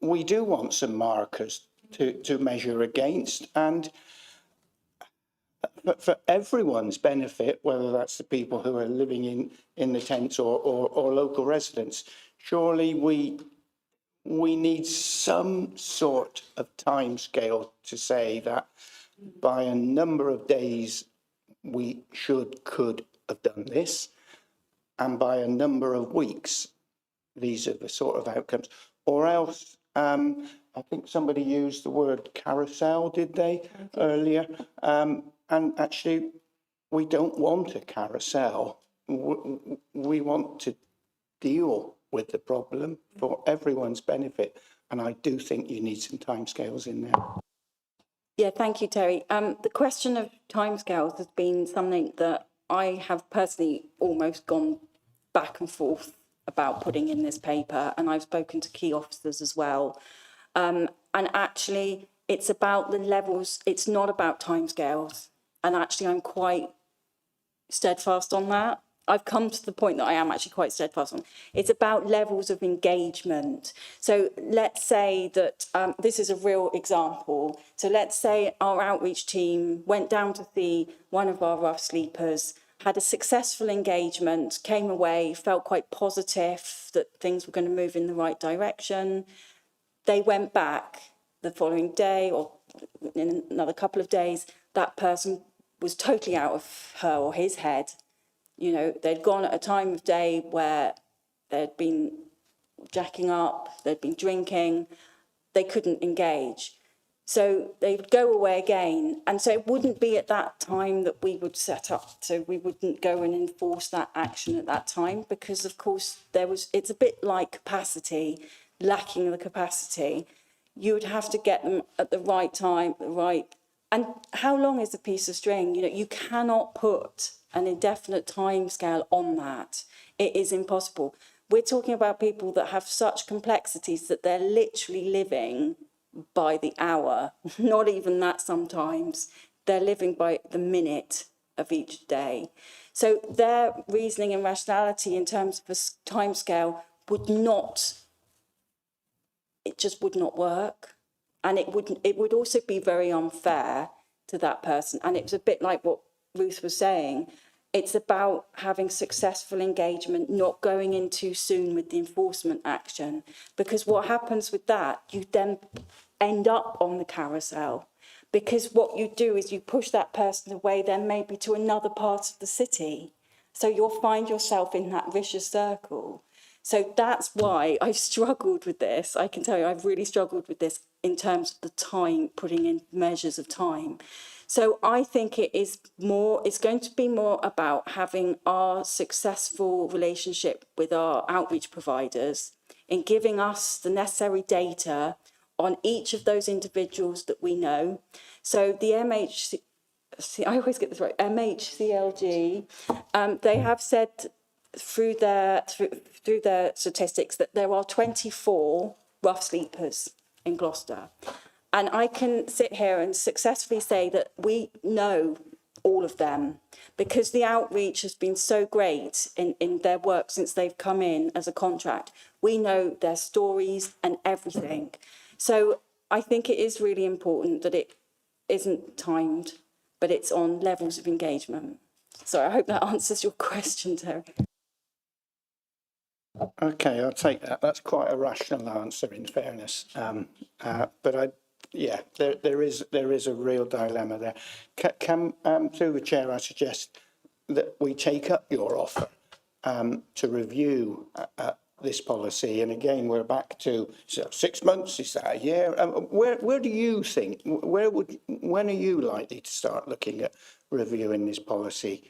we do want some markers to measure against, and for everyone's benefit, whether that's the people who are living in the tents or local residents, surely we need some sort of time scale to say that by a number of days we could have done this, and by a number of weeks these are the sort of outcomes. Or else, I think somebody used the word carousel, did they, earlier? And actually, we don't want a carousel. We want to deal with the problem for everyone's benefit. And I do think you need some timescales in there. Yeah, thank you, Terry. The question of timescales has been something that I have personally almost gone back and forth about putting in this paper, and I've spoken to key officers as well. And actually, it's about the levels, it's not about timescales. And actually, I'm quite steadfast on that. I've come to the point that I am actually quite steadfast on. It's about levels of engagement. So let's say that this is a real example. So let's say our outreach team went down to see one of our rough sleepers, had a successful engagement, came away, felt quite positive that things were going to move in the right direction. They went back the following day or in another couple of days, that person was totally out of her or his head. You know, they'd gone at a time of day where they'd been jacking up, they'd been drinking, they couldn't engage. So they'd go away again. And so it wouldn't be at that time that we would set up. So we wouldn't go and enforce that action at that time because, of course, it's a bit like capacity, lacking the capacity. You would have to get them at the right time, and how long is a piece of string? You know, you cannot put an indefinite time scale on that. It is impossible. We're talking about people that have such complexities that they're literally living by the hour, not even that sometimes. They're living by the minute of each day. So their reasoning and rationality in terms of a time scale it just would not work. And it would also be very unfair to that person. And it was a bit like what Ruth was saying. It's about having successful engagement, not going in too soon with the enforcement action. Because what happens with that, you then end up on the carousel. Because what you do is you push that person away then maybe to another part of the city. So you'll find yourself in that vicious circle. So that's why I've struggled with this. I can tell you I've really struggled with this in terms of the time, putting in measures of time. So I think it's going to be more about having our successful relationship with our outreach providers in giving us the necessary data on each of those individuals that we know. So the I always get this right, MHCLG, they have said through their statistics that there are 24 rough sleepers in Gloucester. And I can sit here and successfully say that we know all of them because the outreach has been so great in their work since they've come in as a contract. We know their stories and everything. So I think it is really important that it isn't timed, but it's on levels of engagement. So I hope that answers your question, Terry. Okay, I'll take that. That's quite a rational answer, in fairness. But there is a real dilemma there. Through the chair, I suggest that we take up your offer to review this policy. And again, we're back to 6 months. Is that a year? Where do you think? When are you likely to start looking at reviewing this policy?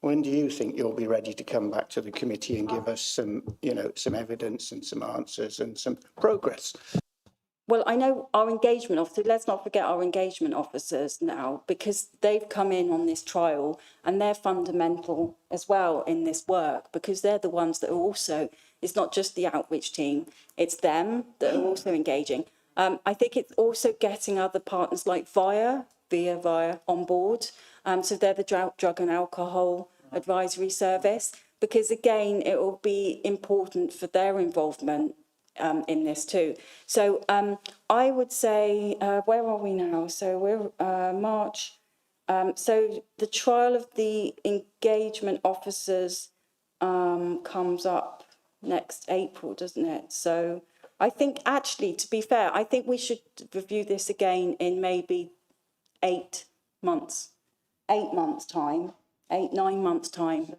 When do you think you'll be ready to come back to the committee and give us some evidence and some answers and some progress? Well, I know our engagement officers, let's not forget our engagement officers now, because they've come in on this trial and they're fundamental as well in this work, because they're the ones that are also, it's not just the outreach team, it's them that are also engaging. I think it's also getting other partners like VIA on board. So they're the drug and alcohol advisory service, because again, it will be important for their involvement in this too. So I would say, where are we now? So we're March. So the trial of the engagement officers comes up next April, doesn't it? So I think actually, to be fair, I think we should review this again in maybe 8 months. 8 months' time, 9 months' time.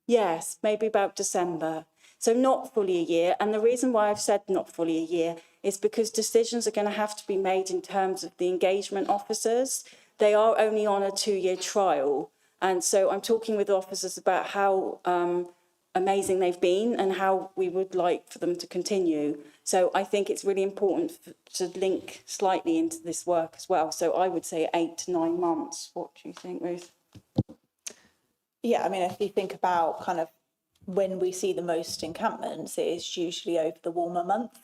Yes, maybe about December. So not fully a year. And the reason why I've said not fully a year is because decisions are going to have to be made in terms of the engagement officers. They are only on a 2-year trial. And so I'm talking with officers about how amazing they've been and how we would like for them to continue. So I think it's really important to link slightly into this work as well. So I would say 8 to 9 months. What do you think, Ruth? Yeah, I mean, if you think about kind of when we see the most encampments, it is usually over the warmer months.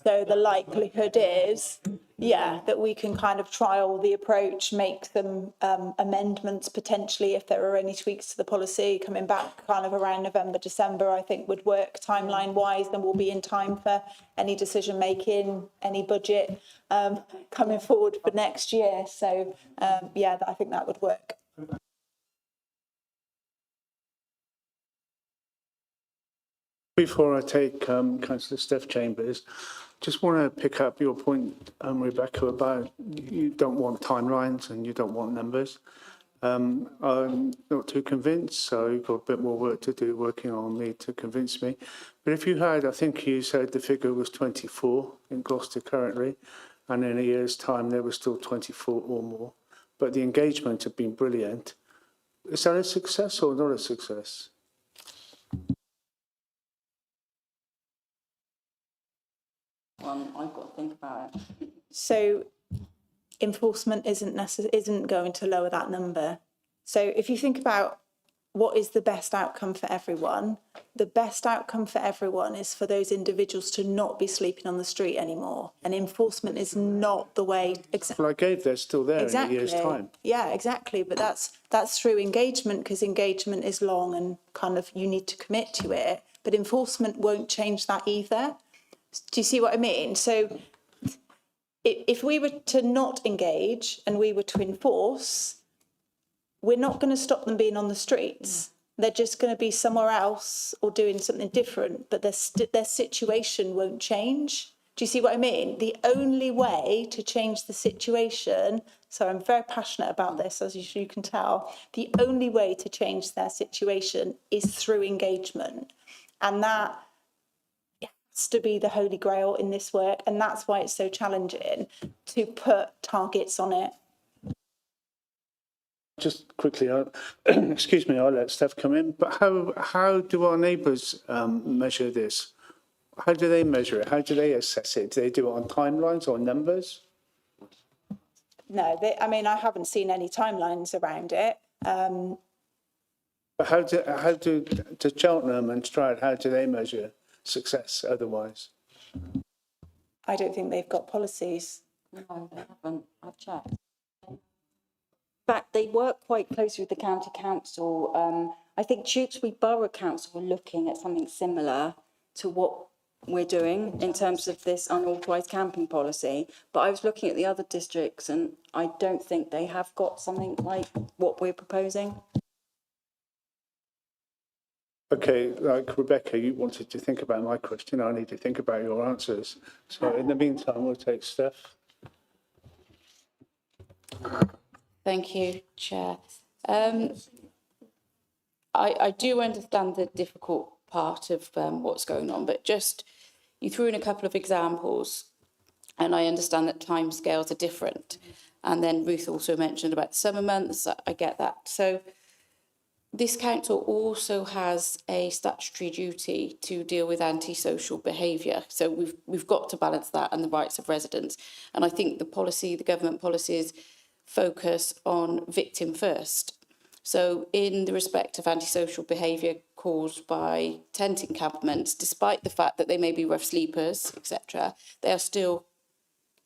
So the likelihood is, that we can kind of trial the approach, make some amendments potentially if there are any tweaks to the policy coming back kind of around November, December, I think would work timeline wise, and we'll be in time for any decision making, any budget coming forward for next year. So I think that would work. Before I take Councillor Steph Chambers, just want to pick up your point, Rebecca, about you don't want timelines and you don't want numbers. I'm not too convinced, so you've got a bit more work to do working on me to convince me. But if you had, I think you said the figure was 24 in Gloucester currently, and in a year's time there was still 24 or more. But the engagement had been brilliant. Is that a success or not a success? I've got to think about it. So enforcement isn't going to lower that number. So if you think about what is the best outcome for everyone, the best outcome for everyone is for those individuals to not be sleeping on the street anymore. And enforcement is not the way. Well, I gave they're still there in a year's time. Yeah, exactly. But that's through engagement, because engagement is long and kind of you need to commit to it. But enforcement won't change that either. Do you see what I mean? So if we were to not engage and we were to enforce, we're not going to stop them being on the streets. They're just going to be somewhere else or doing something different, but their situation won't change. Do you see what I mean? The only way to change the situation, so I'm very passionate about this, as you can tell, the only way to change their situation is through engagement. And that to be the holy grail in this work, and that's why it's so challenging to put targets on it. Just quickly, excuse me, I'll let Steph come in, but how do our neighbours measure this? How do they measure it? How do they assess it? Do they do it on timelines or numbers? No, I haven't seen any timelines around it. But how do Cheltenham and Stroud, how do they measure success otherwise? I don't think they've got policies. No, they haven't. I've checked. In fact, they work quite closely with the county council. I think Tewkesbury Borough Council were looking at something similar to what we're doing in terms of this unauthorised camping policy. But I was looking at the other districts and I don't think they have got something like what we're proposing. Okay, like Rebecca, you wanted to think about my question. I need to think about your answers. So in the meantime, we'll take Steph. Thank you, Chair. I do understand the difficult part of what's going on, but just you threw in a couple of examples, and I understand that timescales are different. And then Ruth also mentioned about the summer months. I get that. So this council also has a statutory duty to deal with antisocial behaviour. So we've got to balance that and the rights of residents. And I think the government policies focus on victim first. So in the respect of antisocial behaviour caused by tent encampments, despite the fact that they may be rough sleepers, etc., they are still,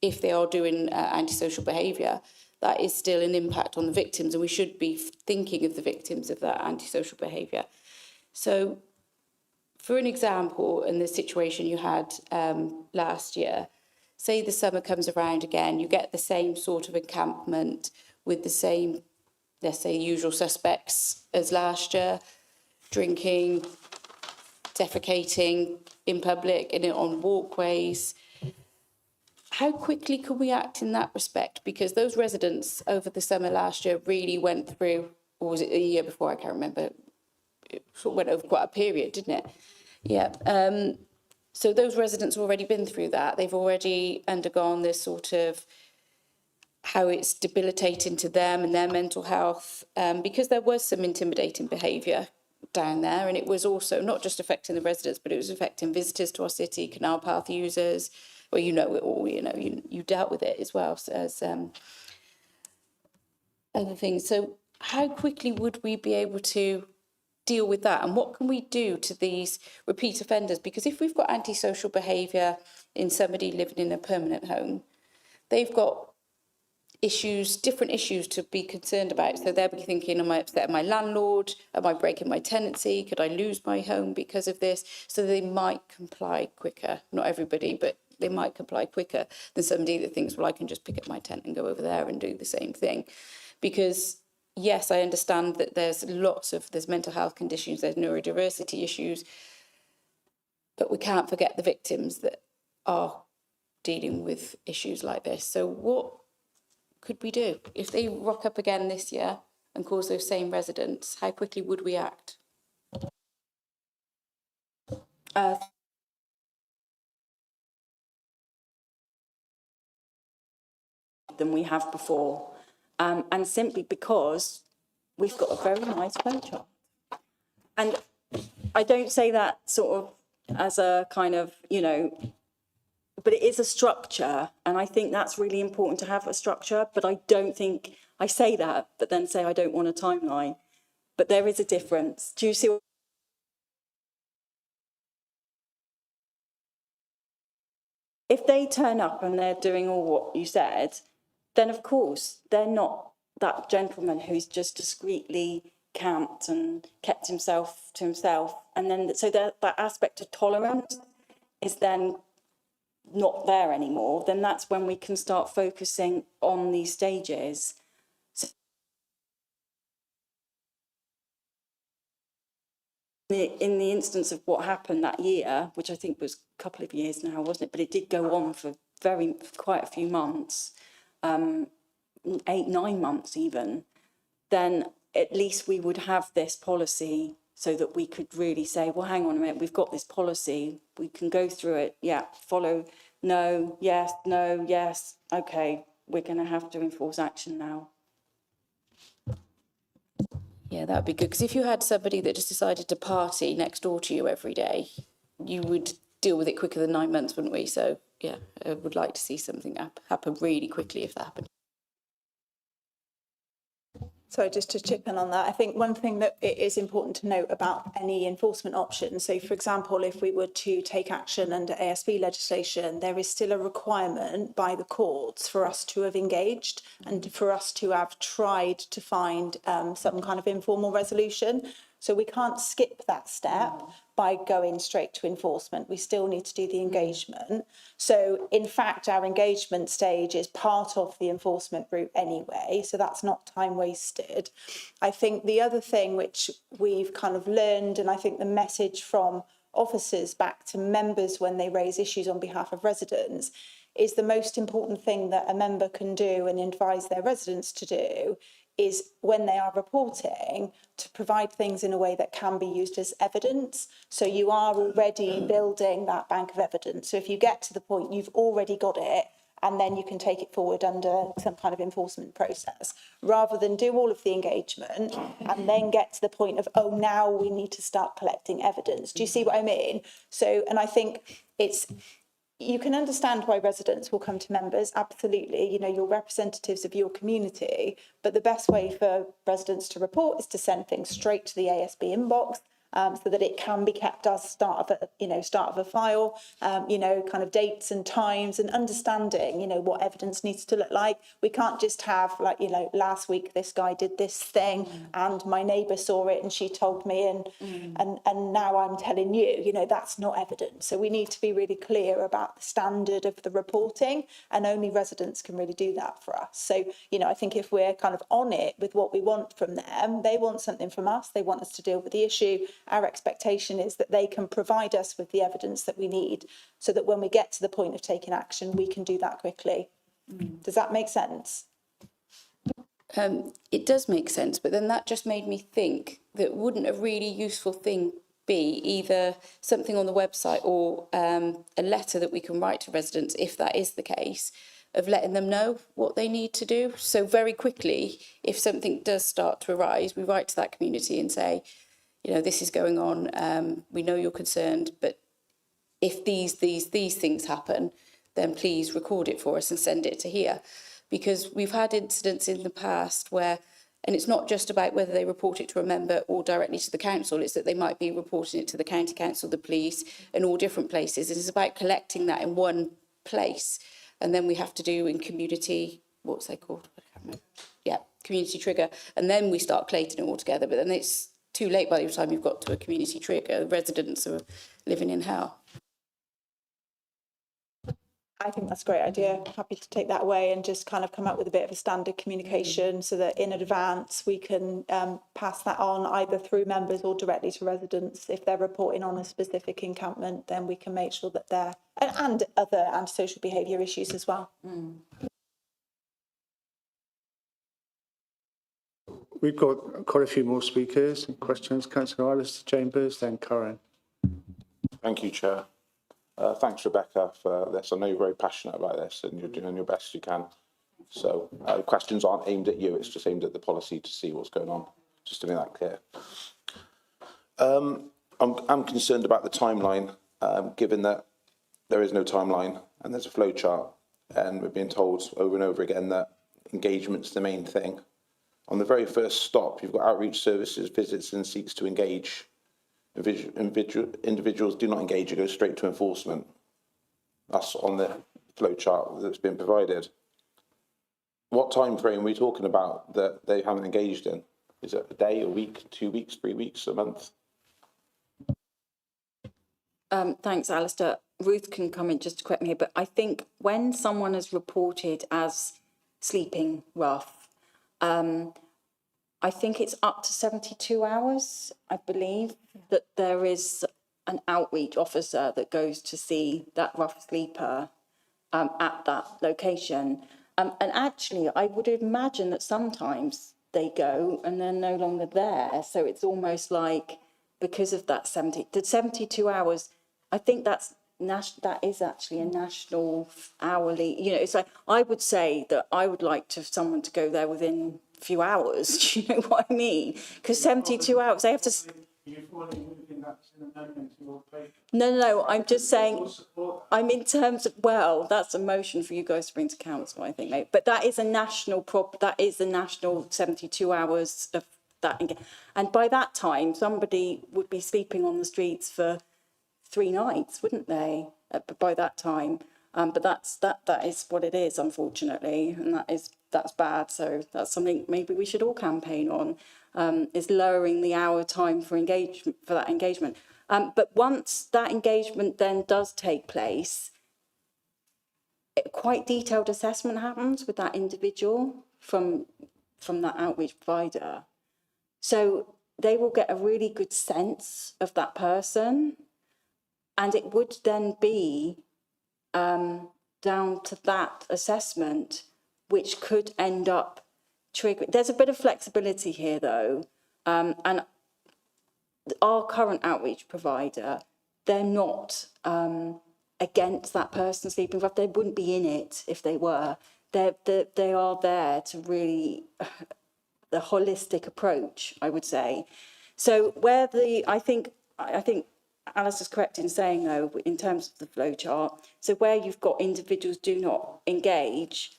if they are doing antisocial behaviour, that is still an impact on the victims, and we should be thinking of the victims of that antisocial behaviour. So, for an example, in the situation you had last year, say the summer comes around again, you get the same sort of encampment with the same, let's say, usual suspects as last year, drinking, defecating in public and on walkways. How quickly can we act in that respect? Because those residents over the summer last year really went through, or was it a year before? I can't remember. It sort of went over quite a period, didn't it? Yeah. So those residents have already been through that. They've already undergone this sort of how it's debilitating to them and their mental health, because there was some intimidating behaviour down there, and it was also not just affecting the residents, but it was affecting visitors to our city, canal path users. Well, you know it all, you dealt with it as well as other things. So how quickly would we be able to deal with that? And what can we do to these repeat offenders? Because if we've got antisocial behaviour in somebody living in a permanent home, they've got different issues to be concerned about. So they'll be thinking, am I upsetting my landlord? Am I breaking my tenancy? Could I lose my home because of this? So they might comply quicker. Not everybody, but they might comply quicker than somebody that thinks, well, I can just pick up my tent and go over there and do the same thing. Because yes, I understand that there's mental health conditions, there's neurodiversity issues, but we can't forget the victims that are dealing with issues like this. So what could we do? If they rock up again this year and cause those same residents, how quickly would we act? Than we have before, and simply because we've got a very nice flowchart. And I don't say that sort of as a kind of, but it is a structure, and I think that's really important to have a structure, but I don't think, I say that, but then say I don't want a timeline. But there is a difference. Do you see? If they turn up and they're doing all what you said, then of course they're not that gentleman who's just discreetly camped and kept himself to himself. And then, so that aspect of tolerance is then not there anymore. Then that's when we can start focusing on these stages. So in the instance of what happened that year, which I think was a couple of years now, wasn't it? But it did go on for quite a few months, 8-9 months even, then at least we would have this policy so that we could really say, well, hang on a minute, we've got this policy, we can go through it, follow, no, yes, okay, we're going to have to enforce action now. Yeah, that'd be good. Because if you had somebody that just decided to party next door to you every day, you would deal with it quicker than 9 months, wouldn't we? So, yeah, I would like to see something happen really quickly if that happened. So just to chip in on that, I think one thing that it is important to note about any enforcement options, so for example, if we were to take action under ASB legislation, there is still a requirement by the courts for us to have engaged and for us to have tried to find some kind of informal resolution. So we can't skip that step by going straight to enforcement. We still need to do the engagement. So in fact, our engagement stage is part of the enforcement route anyway, so that's not time wasted. I think the other thing which we've kind of learned, and I think the message from officers back to members when they raise issues on behalf of residents, is the most important thing that a member can do and advise their residents to do is when they are reporting to provide things in a way that can be used as evidence. So you are already building that bank of evidence. So if you get to the point you've already got it, and then you can take it forward under some kind of enforcement process, rather than do all of the engagement and then get to the point of, oh, now we need to start collecting evidence. Do you see what I mean? So, and I think you can understand why residents will come to members, absolutely. You know, you're representatives of your community, but the best way for residents to report is to send things straight to the ASB inbox, so that it can be kept as start of a file, kind of dates and times and understanding, what evidence needs to look like. We can't just have last week this guy did this thing and my neighbour saw it and she told me and now I'm telling you, that's not evidence. So we need to be really clear about the standard of the reporting, and only residents can really do that for us. So, I think if we're kind of on it with what we want from them, they want something from us, they want us to deal with the issue. Our expectation is that they can provide us with the evidence that we need so that when we get to the point of taking action, we can do that quickly. Does that make sense? It does make sense, but then that just made me think that wouldn't a really useful thing be either something on the website or a letter that we can write to residents, if that is the case, of letting them know what they need to do. So very quickly, if something does start to arise, we write to that community and say, this is going on, we know you're concerned, but if these things happen, then please record it for us and send it to here. Because we've had incidents in the past where, and it's not just about whether they report it to a member or directly to the council, it's that they might be reporting it to the county council, the police, and all different places. It's about collecting that in one place. And then we have to do in community, what's they called? I can't remember. Yeah, community trigger. And then we start collating it all together, but then it's too late by the time you've got to a community trigger. Residents are living in hell. I think that's a great idea. Happy to take that away and just kind of come up with a bit of a standard communication so that in advance we can pass that on either through members or directly to residents. If they're reporting on a specific encampment, then we can make sure that they're, and other antisocial behaviour issues as well. We've got quite a few more speakers and questions. Councillor Alistair Chambers, then Karen. Thank you, Chair. Thanks, Rebecca, for this. I know you're very passionate about this and you're doing your best you can. So the questions aren't aimed at you, it's just aimed at the policy to see what's going on, just to make that clear. I'm concerned about the timeline, given that there is no timeline and there's a flow chart, and we're being told over and over again that engagement's the main thing. On the very first stop, you've got outreach services, visits and seeks to engage. Individuals do not engage, you go straight to enforcement. That's on the flow chart that's been provided. What time frame are we talking about that they haven't engaged in? Is it a day, a week, 2 weeks, 3 weeks, a month? Thanks, Alistair. Ruth can come in just to correct me, but I think when someone is reported as sleeping rough, I think it's up to 72 hours, I believe, that there is an outreach officer that goes to see that rough sleeper at that location. And actually, I would imagine that sometimes they go and they're no longer there. So it's almost like, because of that 72 hours, I think that is actually a national hourly, it's like, I would say that I would like someone to go there within a few hours. Do you know what I mean? Because 72 hours, they have to, You formally moving that as an amendment to your paper? No, I'm just saying, Or support I'm in terms of, well, that's a motion for you guys to bring to council, I think, mate. But that is a national that is the national 72 hours of that. And by that time, somebody would be sleeping on the streets for 3 nights, wouldn't they? By that time. But that is what it is, unfortunately. And that's bad. So that's something maybe we should all campaign on, is lowering the hour time for that engagement. But once that engagement then does take place, quite detailed assessment happens with that individual from that outreach provider. So they will get a really good sense of that person, and it would then be down to that assessment, which could end up triggering. There's a bit of flexibility here, though, and our current outreach provider, they're not against that person sleeping rough. They wouldn't be in it if they were. They are there to really the holistic approach, I would say. So where I think Alice is correct in saying, though, in terms of the flow chart, so where you've got individuals do not engage,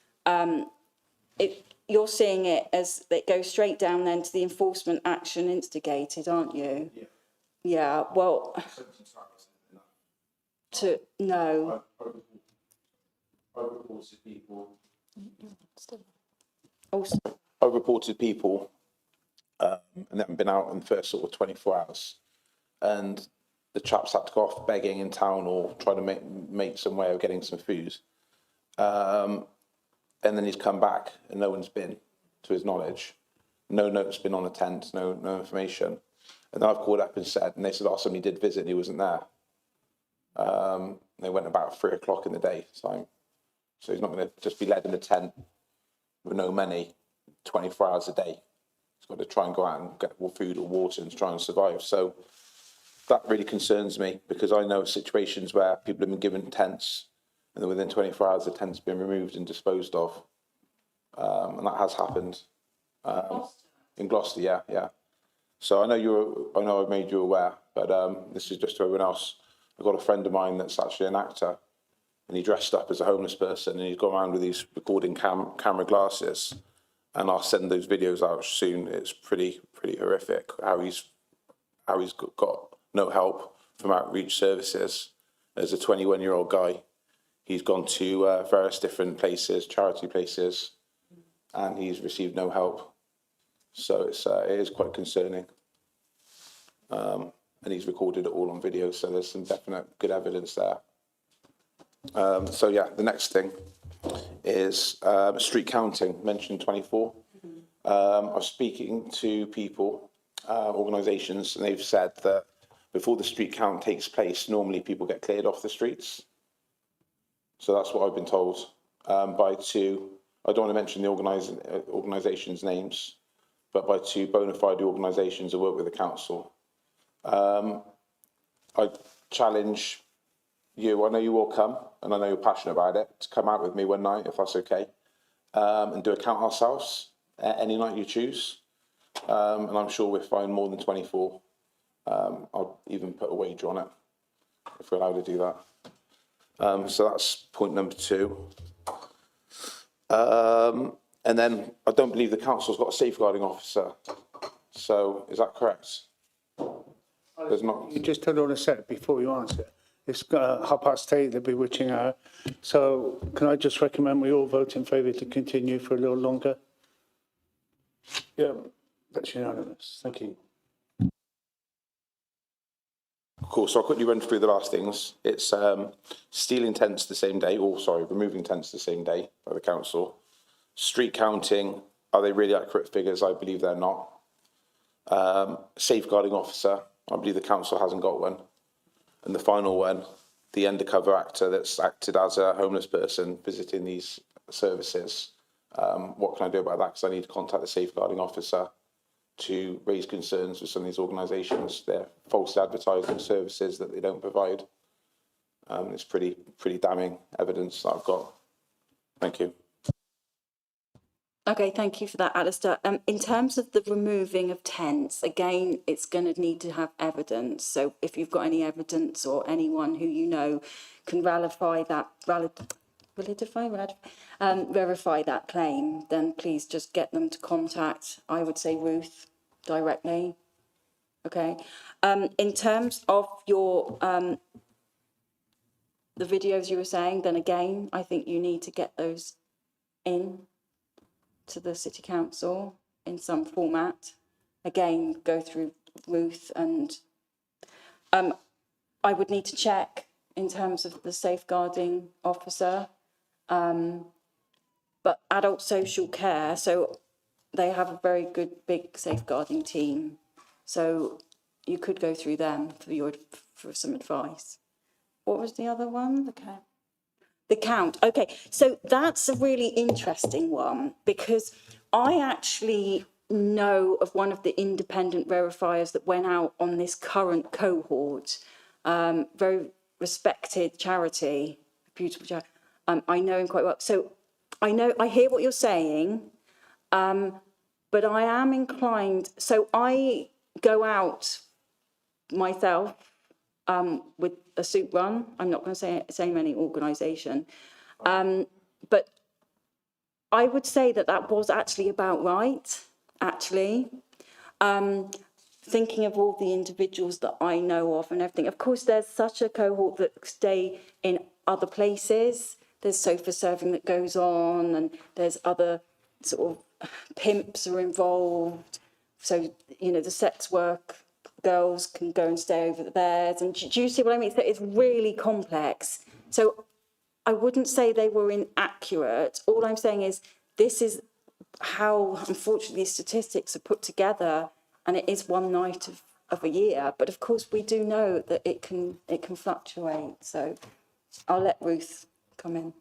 you're seeing it as it goes straight down then to the enforcement action instigated, aren't you? Yeah. Yeah, well, no. I reported people and they haven't been out in the first sort of 24 hours. And the chaps had to go off begging in town or trying to make some way of getting some food. And then he's come back and no one's been, to his knowledge. No note's been on the tent, no information. And then I've called up and said, and they said, oh, somebody did visit and he wasn't there. They went about 3 o'clock in the day time. So he's not going to just be led in a tent with no money 24 hours a day. He's got to try and go out and get food or water and try and survive. So that really concerns me, because I know of situations where people have been given tents and then within 24 hours the tent's been removed and disposed of. And that has happened. In Gloucester, yeah. So I know I've made you aware, but this is just to everyone else. I've got a friend of mine that's actually an actor, and he dressed up as a homeless person, and he's gone around with these recording camera glasses, and I'll send those videos out soon. It's pretty horrific how he's got no help from outreach services. As a 21-year-old guy, he's gone to various different places, charity places, and he's received no help. So it is quite concerning. And he's recorded it all on video, so there's some definite good evidence there. So yeah, the next thing is street counting, mentioned 24. I was speaking to people, organisations, and they've said that before the street count takes place, normally people get cleared off the streets. So that's what I've been told by two, I don't want to mention the organisations' names, but by two bona fide organisations who work with the council. I challenge you, I know you will come, and I know you're passionate about it, to come out with me one night, if that's okay, and do a count ourselves any night you choose. And I'm sure we'll find more than 24. I'll even put a wager on it, if we're allowed to do that. So that's point number 2. And then I don't believe the council's got a safeguarding officer. So is that correct? There's not. You just hold on a sec before you answer. It's 8:30, the bewitching hour. So can I just recommend we all vote in favour to continue for a little longer? Yeah, that's unanimous. Thank you. Cool, so I'll quickly run through the last things. It's stealing tents the same day, removing tents the same day by the council. Street counting, are they really accurate figures? I believe they're not. Safeguarding officer, I believe the council hasn't got one. And the final one, the undercover actor that's acted as a homeless person visiting these services. What can I do about that? Because I need to contact the safeguarding officer to raise concerns with some of these organisations. They're falsely advertising services that they don't provide. It's pretty damning evidence that I've got. Thank you. Okay, thank you for that, Alistair. In terms of the removing of tents, again, it's going to need to have evidence. So if you've got any evidence or anyone who you know can verify that claim, then please just get them to contact, I would say, Ruth directly. Okay. In terms of your the videos you were saying, then again, I think you need to get those in to the City Council in some format. Again, go through Ruth, and I would need to check in terms of the safeguarding officer. But adult social care, so they have a very good big safeguarding team. So you could go through them for some advice. What was the other one? The count. Okay, so that's a really interesting one because I actually know of one of the independent verifiers that went out on this current cohort, very respected charity, beautiful charity. I know him quite well. So I hear what you're saying, but I am inclined. So I go out myself with a soup run. I'm not going to say any organisation, but I would say that was actually about right. Actually, thinking of all the individuals that I know of and everything. Of course, there's such a cohort that stay in other places. There's sofa serving that goes on, and there's other sort of pimps are involved. So, the sex work girls can go and stay over theirs. And do you see what I mean? So it's really complex. So I wouldn't say they were inaccurate. All I'm saying is this is how, unfortunately, statistics are put together, and it is one night of a year. But of course, we do know that it can fluctuate. So I'll let Ruth come in.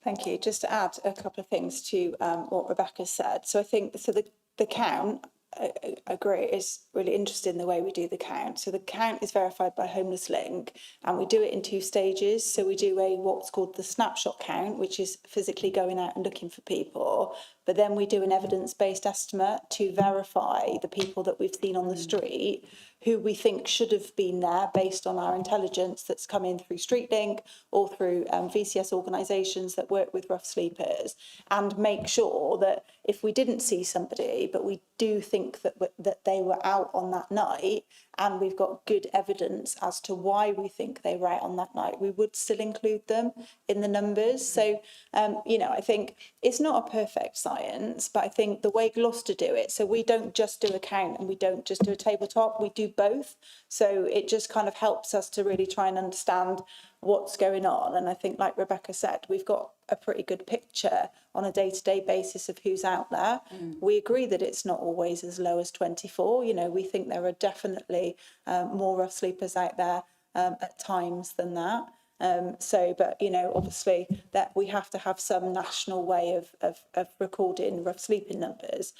Thank you. Just to add a couple of things to what Rebecca said. So I think the count, I agree, is really interesting the way we do the count. So the count is verified by Homeless Link, and we do it in 2 stages. So we do what's called the snapshot count, which is physically going out and looking for people. But then we do an evidence-based estimate to verify the people that we've seen on the street, who we think should have been there based on our intelligence that's come in through StreetLink or through VCS organisations that work with rough sleepers, and make sure that if we didn't see somebody, but we do think that they were out on that night, and we've got good evidence as to why we think they were out on that night, we would still include them in the numbers. So, I think it's not a perfect science, but I think the way Gloucester do it, so we don't just do a count and we don't just do a tabletop, we do both. So it just kind of helps us to really try and understand what's going on. And I think, like Rebecca said, we've got a pretty good picture on a day-to-day basis of who's out there. We agree that it's not always as low as 24. We think there are definitely more rough sleepers out there at times than that. But obviously that we have to have some national way of recording rough sleeping numbers.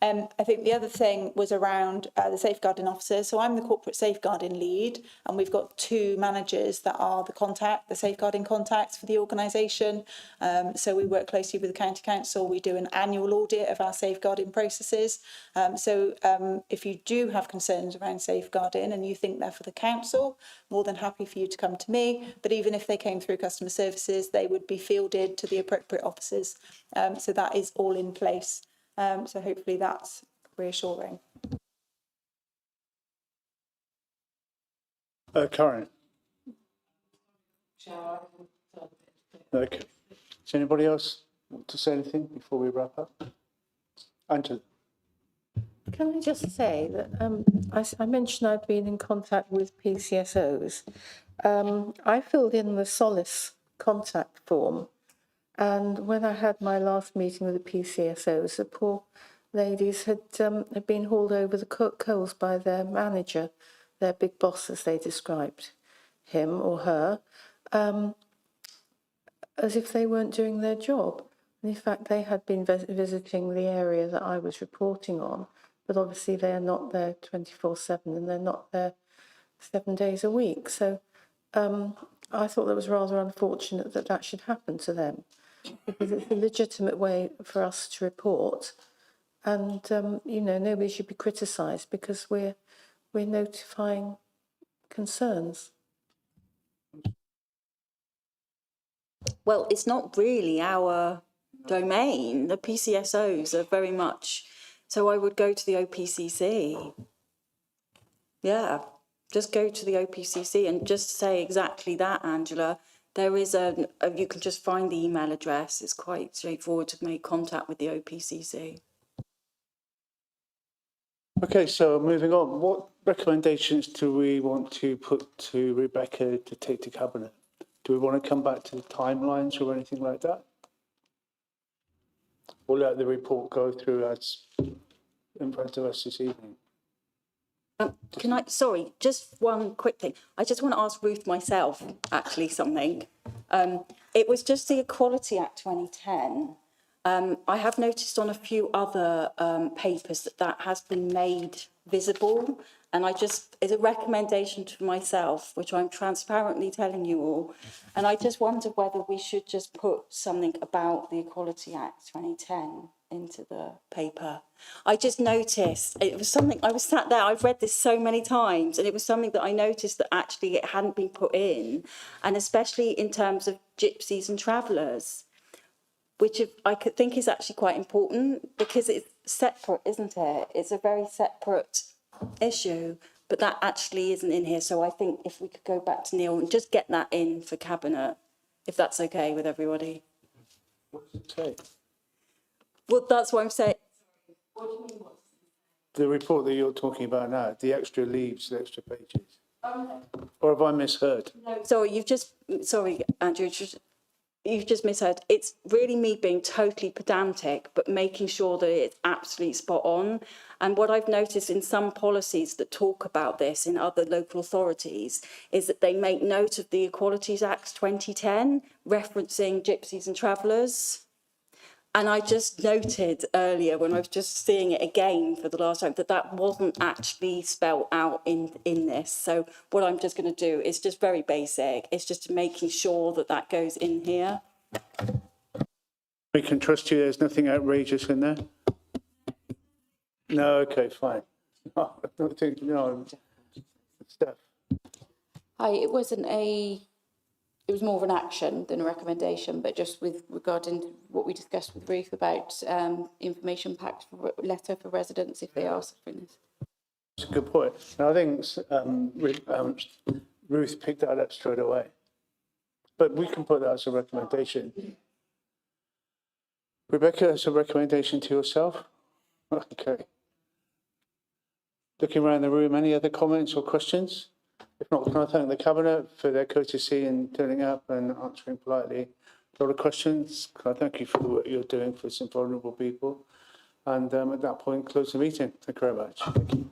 I think the other thing was around the safeguarding officer. So I'm the corporate safeguarding lead, and we've got 2 managers that are the safeguarding contacts for the organisation. So we work closely with the county council. We do an annual audit of our safeguarding processes. So if you do have concerns around safeguarding and you think they're for the council, more than happy for you to come to me. But even if they came through customer services, they would be fielded to the appropriate officers. So that is all in place. So hopefully that's reassuring. Karen. Okay. Does anybody else want to say anything before we wrap up? Angela. Can I just say that I mentioned I've been in contact with PCSOs. I filled in the Solace contact form, and when I had my last meeting with the PCSOs, the poor ladies had been hauled over the coals by their manager, their big boss, as they described him or her, as if they weren't doing their job. And in fact, they had been visiting the area that I was reporting on, but obviously they are not there 24/7, and they're not there 7 days a week. So I thought that was rather unfortunate that should happen to them. because it's a legitimate way for us to report. And, you know, nobody should be criticised because we're notifying concerns. Well, it's not really our domain. The PCSOs are very much, so I would go to the OPCC. Yeah, just go to the OPCC and just say exactly that, Angela. There is you can just find the email address. It's quite straightforward to make contact with the OPCC. Okay, so moving on, what recommendations do we want to put to Rebecca to take to Cabinet? Do we want to come back to the timelines or anything like that? We'll let the report go through as in front of us this evening. Sorry, just one quick thing. I just want to ask Ruth myself, actually, something. It was just the Equality Act 2010. I have noticed on a few other papers that has been made visible, and it's a recommendation to myself, which I'm transparently telling you all, and I just wonder whether we should just put something about the Equality Act 2010 into the paper. I just noticed, it was something, I was sat there, I've read this so many times, and it was something that I noticed that actually it hadn't been put in, and especially in terms of gypsies and travellers, which I could think is actually quite important because it's separate, isn't it? It's a very separate issue, but that actually isn't in here. So I think if we could go back to Neil and just get that in for Cabinet, if that's okay with everybody. What does it say? Well, that's what I'm saying. The report that you're talking about now, the extra leaves, the extra pages. Or have I misheard? No, sorry, Andrew, you've just misheard. It's really me being totally pedantic, but making sure that it's absolutely spot on. And what I've noticed in some policies that talk about this in other local authorities is that they make note of the Equalities Act 2010, referencing gypsies and travellers. And I just noted earlier when I was just seeing it again for the last time that wasn't actually spelled out in this. So what I'm just going to do is just very basic. It's just making sure that goes in here. We can trust you, there's nothing outrageous in there? No, okay, fine. No, I don't think, no. Steph. Hi, it was more of an action than a recommendation, but just with regarding to what we discussed with Ruth about information packed letter for residents if they are suffering this. That's a good point. And I think Ruth picked that up straight away. But we can put that as a recommendation. Rebecca, as a recommendation to yourself? Okay. Looking around the room, any other comments or questions? If not, can I thank the Cabinet for their courtesy in turning up and answering politely a lot of questions. Can I thank you for the work you're doing for some vulnerable people? And at that point, close the meeting. Thank you very much. Thank you.